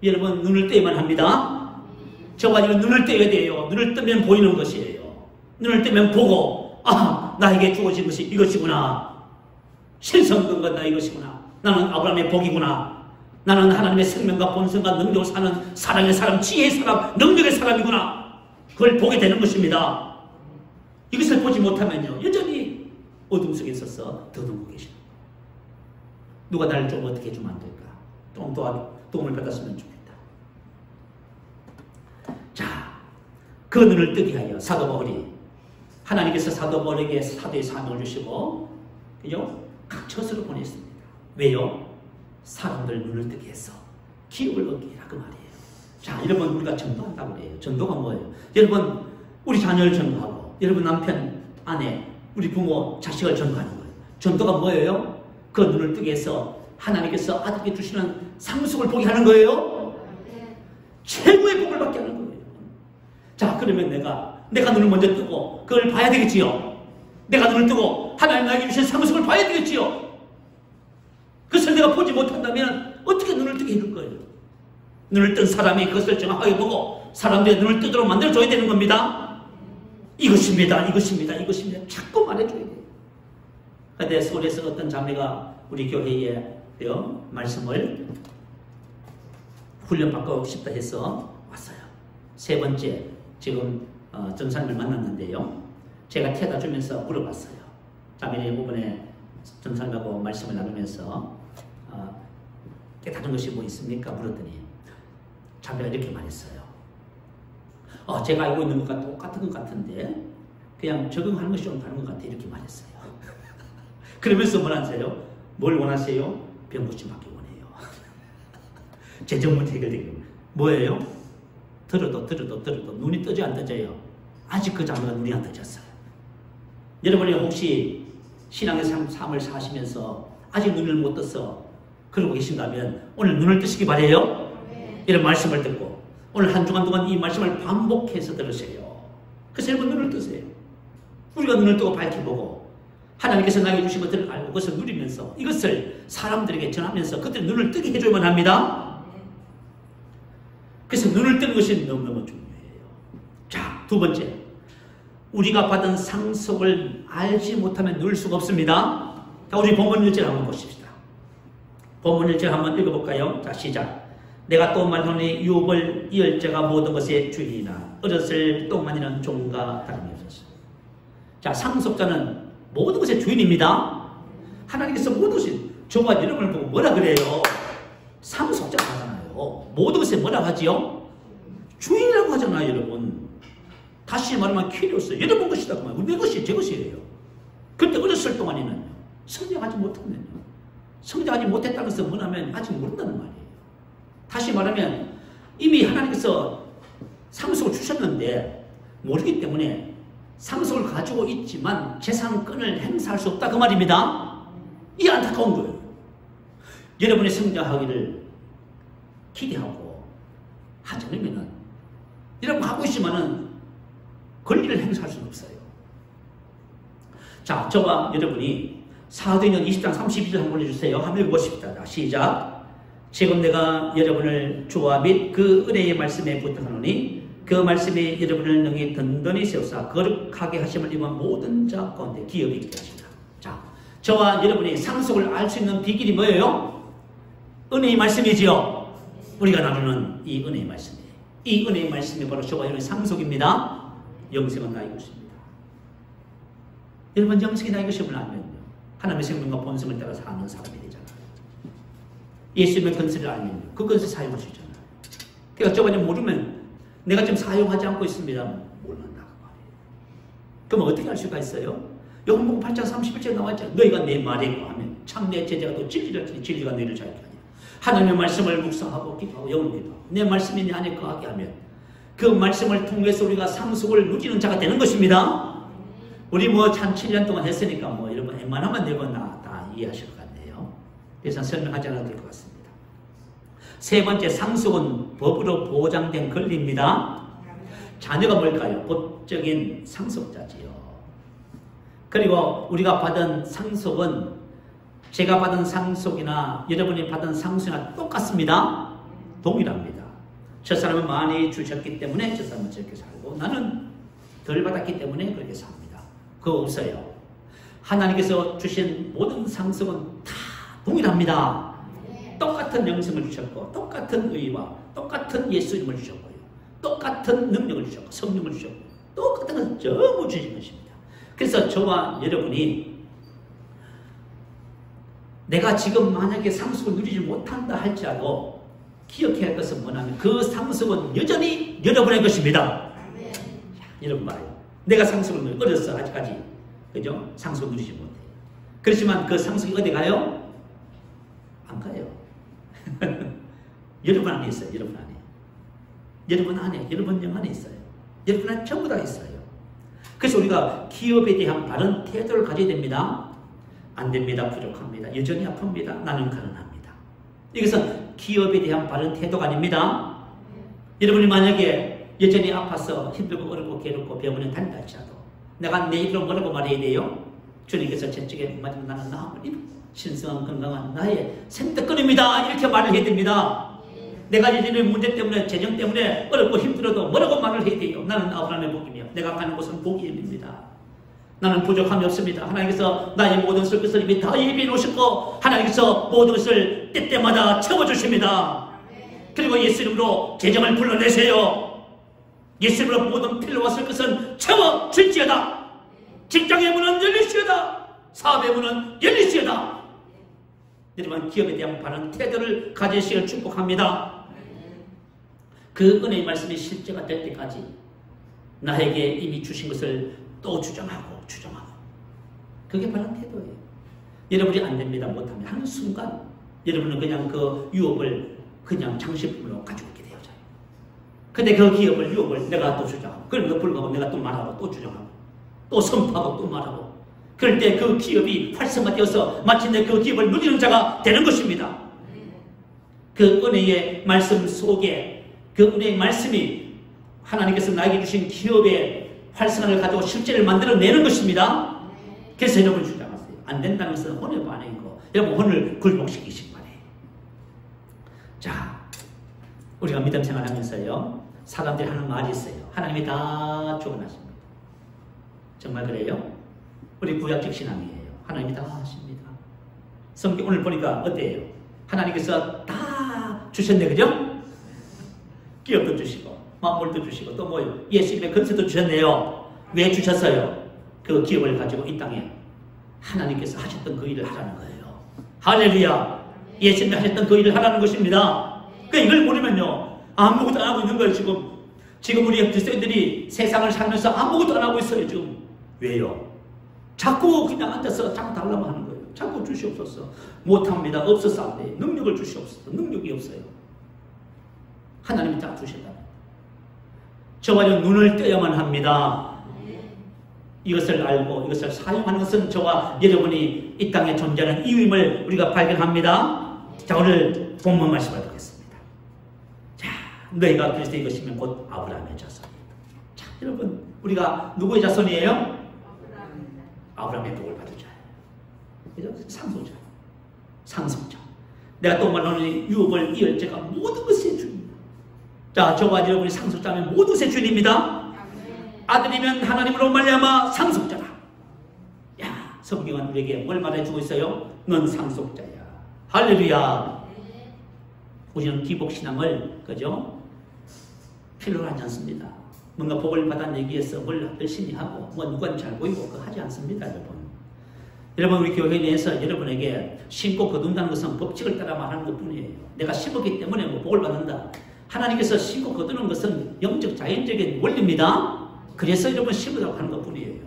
여러분, 눈을 떼야만 합니다. 저와 여러분 눈을 떼야 돼요. 눈을 뜨면 보이는 것이에요. 눈을 뜨면 보고, 아, 나에게 주어진 것이 이것이구나. 신성근건 나 이것이구나. 나는 아브라함의 복이구나. 나는 하나님의 생명과 본성과 능력을 사는 사랑의 사람, 지혜의 사람, 능력의 사람이구나. 그걸 보게 되는 것입니다. 이것을 보지 못하면요, 여전히 어둠 속에 있어서 더듬고 계시는 거예요. 누가 나를 좀 어떻게 해주면 안 될까? 좀 도움을 받았으면 좋겠다. 자, 그 눈을 뜨게 하여 사도 바울이, 하나님께서 사도 바울에게 사도의 사명을 주시고, 그죠? 각 처소로 보냈습니다. 왜요? 사람들 눈을 뜨게 해서 기업을 얻게 해라, 그 말이에요. 자, 여러분, 우리가 전도한다고 그래요. 전도가 뭐예요? 여러분, 우리 자녀를 전도하고, 여러분 남편, 아내, 우리 부모, 자식을 전도하는 거예요. 전도가 뭐예요? 그 눈을 뜨게 해서 하나님께서 아들에게 주시는 상속을 보게 하는 거예요. 최고의 복을 받게 하는 거예요. 자, 그러면 내가 눈을 먼저 뜨고 그걸 봐야 되겠지요. 내가 눈을 뜨고 하나님 나에게 주신 상속을 봐야 되겠지요. 그것을 내가 보지 못한다면 어떻게 눈을 뜨게 해줄 거예요? 눈을 뜬 사람이 그것을 정확하게 보고 사람들의 눈을 뜨도록 만들어줘야 되는 겁니다. 이것입니다. 자꾸 말해줘야 돼요. 그런데 서울에서 어떤 자매가 우리 교회에 말씀을 훈련받고 싶다 해서 왔어요. 세 번째, 지금 전사님을 만났는데요. 제가 태다 주면서 물어봤어요. 자매의 부분에 전사님하고 말씀을 나누면서 깨달은 것이 뭐 있습니까? 물었더니 자매가 이렇게 말했어요. 제가 알고 있는 것과 똑같은 것 같은데 그냥 적응하는 것이 좀 다른 것 같아, 이렇게 말했어요. 그러면서 뭐라세요? 뭘 원하세요? 병 고침 받기 원해요. 재정 문제 해결되기. 뭐예요? 들어도 눈이 뜨지 안 떠져요. 아직 그 자매가 눈이 안 떠졌어요. 여러분이 혹시 신앙의 삶을 사시면서 아직 눈을 못 떠서 그러고 계신다면 오늘 눈을 뜨시기 바래요. 이런 말씀을 듣고 오늘 한 주간 동안 이 말씀을 반복해서 들으세요. 그래서 여러분 눈을 뜨세요. 우리가 눈을 뜨고 밝히 보고 하나님께서 나에게 주신 것들을 알고 그것을 누리면서 이것을 사람들에게 전하면서 그들의 눈을 뜨게 해줘야만 합니다. 그래서 눈을 뜨는 것이 너무너무 중요해요. 자, 두 번째, 우리가 받은 상속을 알지 못하면 누릴 수가 없습니다. 자, 우리 본문 1절 한번 보십시다. 본문 1절 한번 읽어볼까요? 자, 시작. 내가 또 말하노니 유업을 이을 자가 모든 것의 주인이나 어렸을 똥만이는 종과 다름이 없었어. 자, 상속자는 모든 것의 주인입니다. 하나님께서 모든 것이, 저와 여러분을 보고 뭐라 그래요? 상속자가 하잖아요. 모든 것에 뭐라 하지요? 주인이라고 하잖아요, 여러분. 다시 말하면 키리오스, 여러분 것이다. 내 것이 제 것이에요. 그런데 어렸을 동안에는 성장하지 못하면요. 성장하지 못했다는 것은 뭐냐면 아직 모른다는 말이에요. 다시 말하면 이미 하나님께서 상속을 주셨는데 모르기 때문에 상속을 가지고 있지만 재산권을 행사할 수 없다, 그 말입니다. 이게 안타까운 거예요. 여러분이 성장하기를 기대하고 하지 않으면은 여러분 하고 있지만은 권리를 행사할 수는 없어요. 자, 저와 여러분이 사도행전 20장 32절 한번 보내주세요. 한번 읽어보십시다. 시작. 지금 내가 여러분을 주와 및 그 은혜의 말씀에 부탁하노니 그 말씀이 여러분을 능히 든든히 세우사 거룩하게 하심을 입은 모든 자 가운데 기업이 있게 하시라. 자, 저와 여러분이 상속을 알 수 있는 비결이 뭐예요? 은혜의 말씀이지요. 우리가 나누는 이 은혜의 말씀이에요. 이 은혜의 말씀이 바로 저와 여러분의 상속입니다. 영생은 나의 것입니다. 여러분, 영생이 나의 것임을 알면요, 하나님의 생명과 본성을 따라 사는 사람이 되잖아요. 예수님의 근세를 알면요, 그 근세 사용할 수 있잖아요. 그러니까 저번에 모르면 내가 지금 사용하지 않고 있습니다. 모른다고 말이에요. 그럼 어떻게 할 수가 있어요? 요한복음 8장 31절에 나왔잖아요. 너희가 내 말에 거하면 참 내 제자가 또 진리를 듣지 진리가 너희를 자유케 하리라. 하나님의 말씀을 묵상하고 기도하고 영으로 기도하고 내 말씀이 내 안에 거하게 하면 그 말씀을 통해서 우리가 상속을 누리는 자가 되는 것입니다. 우리 뭐 한 7년 동안 했으니까 뭐 이런 거 웬만하면 네번 다 이해하실 것 같네요. 그래서 설명하지 않아도 될 것 같습니다. 세 번째, 상속은 법으로 보장된 권리입니다. 자녀가 뭘까요? 법적인 상속자지요. 그리고 우리가 받은 상속은 제가 받은 상속이나 여러분이 받은 상속이나 똑같습니다. 동일합니다. 저 사람은 많이 주셨기 때문에 저 사람은 저렇게 살고 나는 덜 받았기 때문에 그렇게 삽니다. 그거 없어요. 하나님께서 주신 모든 상속은 다 동일합니다. 똑같은 영생을 주셨고 똑같은 의와 똑같은 예수님을 주셨고요. 똑같은 능력을 주셨고 성령을 주셨고 똑같은 것을 전부 주신 것입니다. 그래서 저와 여러분이 내가 지금 만약에 상속을 누리지 못한다 할지라도 기억해야 할 것은 뭐냐면 그 상속은 여전히 여러분의 것입니다. 여러분 말이에요. 내가 상속을 어려서 아직까지 그죠? 상속 누리지 못해요. 그렇지만 그 상속이 어디 가요? 안 가요. 여러분 안에 있어요. 여러분 안에. 여러분 안에, 여러분 영 안에 있어요. 여러분 안에 전부 다 있어요. 그래서 우리가 기업에 대한 바른 태도를 가져야 됩니다. 안 됩니다. 부족합니다. 여전히 아픕니다. 나는 가난합니다. 이것은 기업에 대한 바른 태도가 아닙니다. 여러분이 만약에 여전히 아파서 힘들고 어렵고 괴롭고 병원에 다닌다 할지라도 내가 내 입으로 뭐라고 말해야 돼요? 주님께서 저쪽에 맞으면 나는 나음을 입고 신성한 건강한 나의 생떡거립니다. 이렇게 말을 해야 됩니다. 내가 여전히 문제 때문에 재정 때문에 어렵고 힘들어도 뭐라고 말을 해야 돼요? 나는 아브라함의 복이며 내가 가는 곳은 복이 입니다. 나는 부족함이 없습니다. 하나님께서 나의 모든 쓸 것을 이미 다 예비해 놓으셨고 하나님께서 모든 것을 때때마다 채워주십니다. 그리고 예수 이름으로 재정을 불러내세요. 예수 이름으로 모든 필요와 쓸 것은 채워줄지어다. 직장의 문은 열릴지어다. 사업의 문은 열릴지어다. 여러분, 기업에 대한 바른 태도를 가지시길 축복합니다. 그 은혜의 말씀이 실제가 될 때까지 나에게 이미 주신 것을 또 주장하고 그게 바른 태도예요. 여러분이 안 됩니다. 못하면 하는 순간 여러분은 그냥 그 유업을 그냥 장식품으로 가지고 있게 되어져요. 근데 그 기업을 유업을 내가 또 주장하고 그럼에도 불구하고 내가 또 말하고 또 주장하고 또 선포하고 또 말하고 그럴 때 그 기업이 활성화되어서 마침내 그 기업을 누리는 자가 되는 것입니다. 그 은혜의 말씀 속에 그 은혜의 말씀이 하나님께서 나에게 주신 기업의 활성화를 가지고 실제를 만들어내는 것입니다. 그래서 여러분 주장하세요. 안 된다는 것은 혼의 반응이고 여러분 혼을 굴복시키시기 바래요. 자, 우리가 믿음 생활하면서요 사람들이 하는 말이 있어요. 하나님이 다 주관하십니다. 정말 그래요? 우리 구약적 신앙이에요. 하나님이 다 하십니다. 성경 오늘 보니까 어때요? 하나님께서 다 주셨네, 그죠? 기업도 주시고 만물도 주시고 또 뭐요? 예수님의 권세도 주셨네요. 왜 주셨어요? 그 기업을 가지고 이 땅에 하나님께서 하셨던 그 일을 하라는 거예요. 할렐루야. 예수님이 하셨던 그 일을 하라는 것입니다. 그러니까 이걸 모르면요 아무것도 안 하고 있는 거예요. 지금 우리 그리스도인들이 세상을 살면서 아무것도 안 하고 있어요. 지금 왜요? 자꾸 그냥 앉아서 자꾸 달라고 하는 거예요. 자꾸 주시옵소서. 못합니다. 없어서 안 돼요. 능력을 주시옵소서. 능력이 없어요. 하나님이 다 주셨다. 저와 눈을 떼야만 합니다. 이것을 알고 이것을 사용하는 것은 저와 여러분이 이 땅에 존재하는 이유임을 우리가 발견합니다. 자, 오늘 본문 말씀을 보겠습니다. 자, 너희가 그리스도의 것이면 곧 아브라함의 자손이다. 자, 여러분, 우리가 누구의 자손이에요? 아브라함의 복을 받을 자예요. 그죠? 상속자. 상속자. 내가 또 말하는 유업을 이을 자가 모든 것의 주입니다. 자, 저와 여러분이 상속자면 모든 것의 주인입니다. 아들이면 하나님으로 말미암아 상속자다. 야, 성경은 우리에게 뭘 말해주고 있어요? 넌 상속자야. 할렐루야. 우리는 기복신앙을, 그죠? 필요로 하지 않습니다. 뭔가 복을 받았기 위해서 뭘 열심히 하고, 뭐 누구는 잘 보이고, 그거 하지 않습니다, 여러분. 여러분, 우리 교회에 대해서 여러분에게 신고 거둔다는 것은 법칙을 따라 말하는 것 뿐이에요. 내가 심었기 때문에 뭐 복을 받는다. 하나님께서 신고 거두는 것은 영적, 자연적인 원리입니다. 그래서 여러분 심으라고 하는 것 뿐이에요.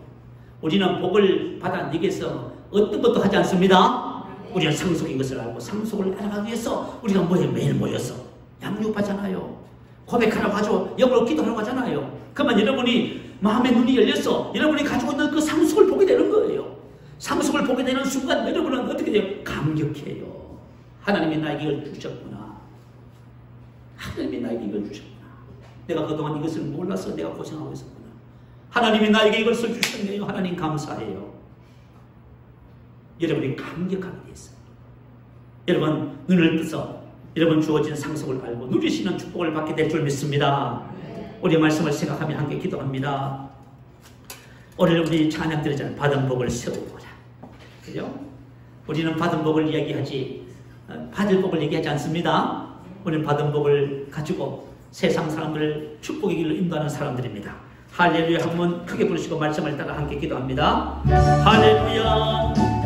우리는 복을 받았기 위해서 어떤 것도 하지 않습니다. 우리는 상속인 것을 알고 상속을 알아가기 위해서 우리가 매일 모여서 양육하잖아요. 고백하라고 하죠. 영으로 기도하라고 하잖아요. 그러면 여러분이 마음의 눈이 열려서 여러분이 가지고 있는 그 상속을 보게 되는 거예요. 상속을 보게 되는 순간 여러분은 어떻게 돼요? 감격해요. 하나님이 나에게 이걸 주셨구나. 하나님이 나에게 이걸 주셨구나. 내가 그동안 이것을 몰라서 내가 고생하고 있었구나. 하나님이 나에게 이것을 주셨네요. 하나님 감사해요. 여러분이 감격하게 됐어요. 여러분 눈을 떠서 여러분 주어진 상속을 알고 누리시는 축복을 받게 될 줄 믿습니다. 우리의 말씀을 생각하며 함께 기도합니다. 오늘 우리 찬양 드리자는 받은 복을 세우고자. 그죠? 우리는 받은 복을 이야기하지 받을 복을 얘기하지 않습니다. 우리는 받은 복을 가지고 세상 사람들을 축복의 길로 인도하는 사람들입니다. 할렐루야. 한번 크게 부르시고 말씀을 따라 함께 기도합니다. 할렐루야.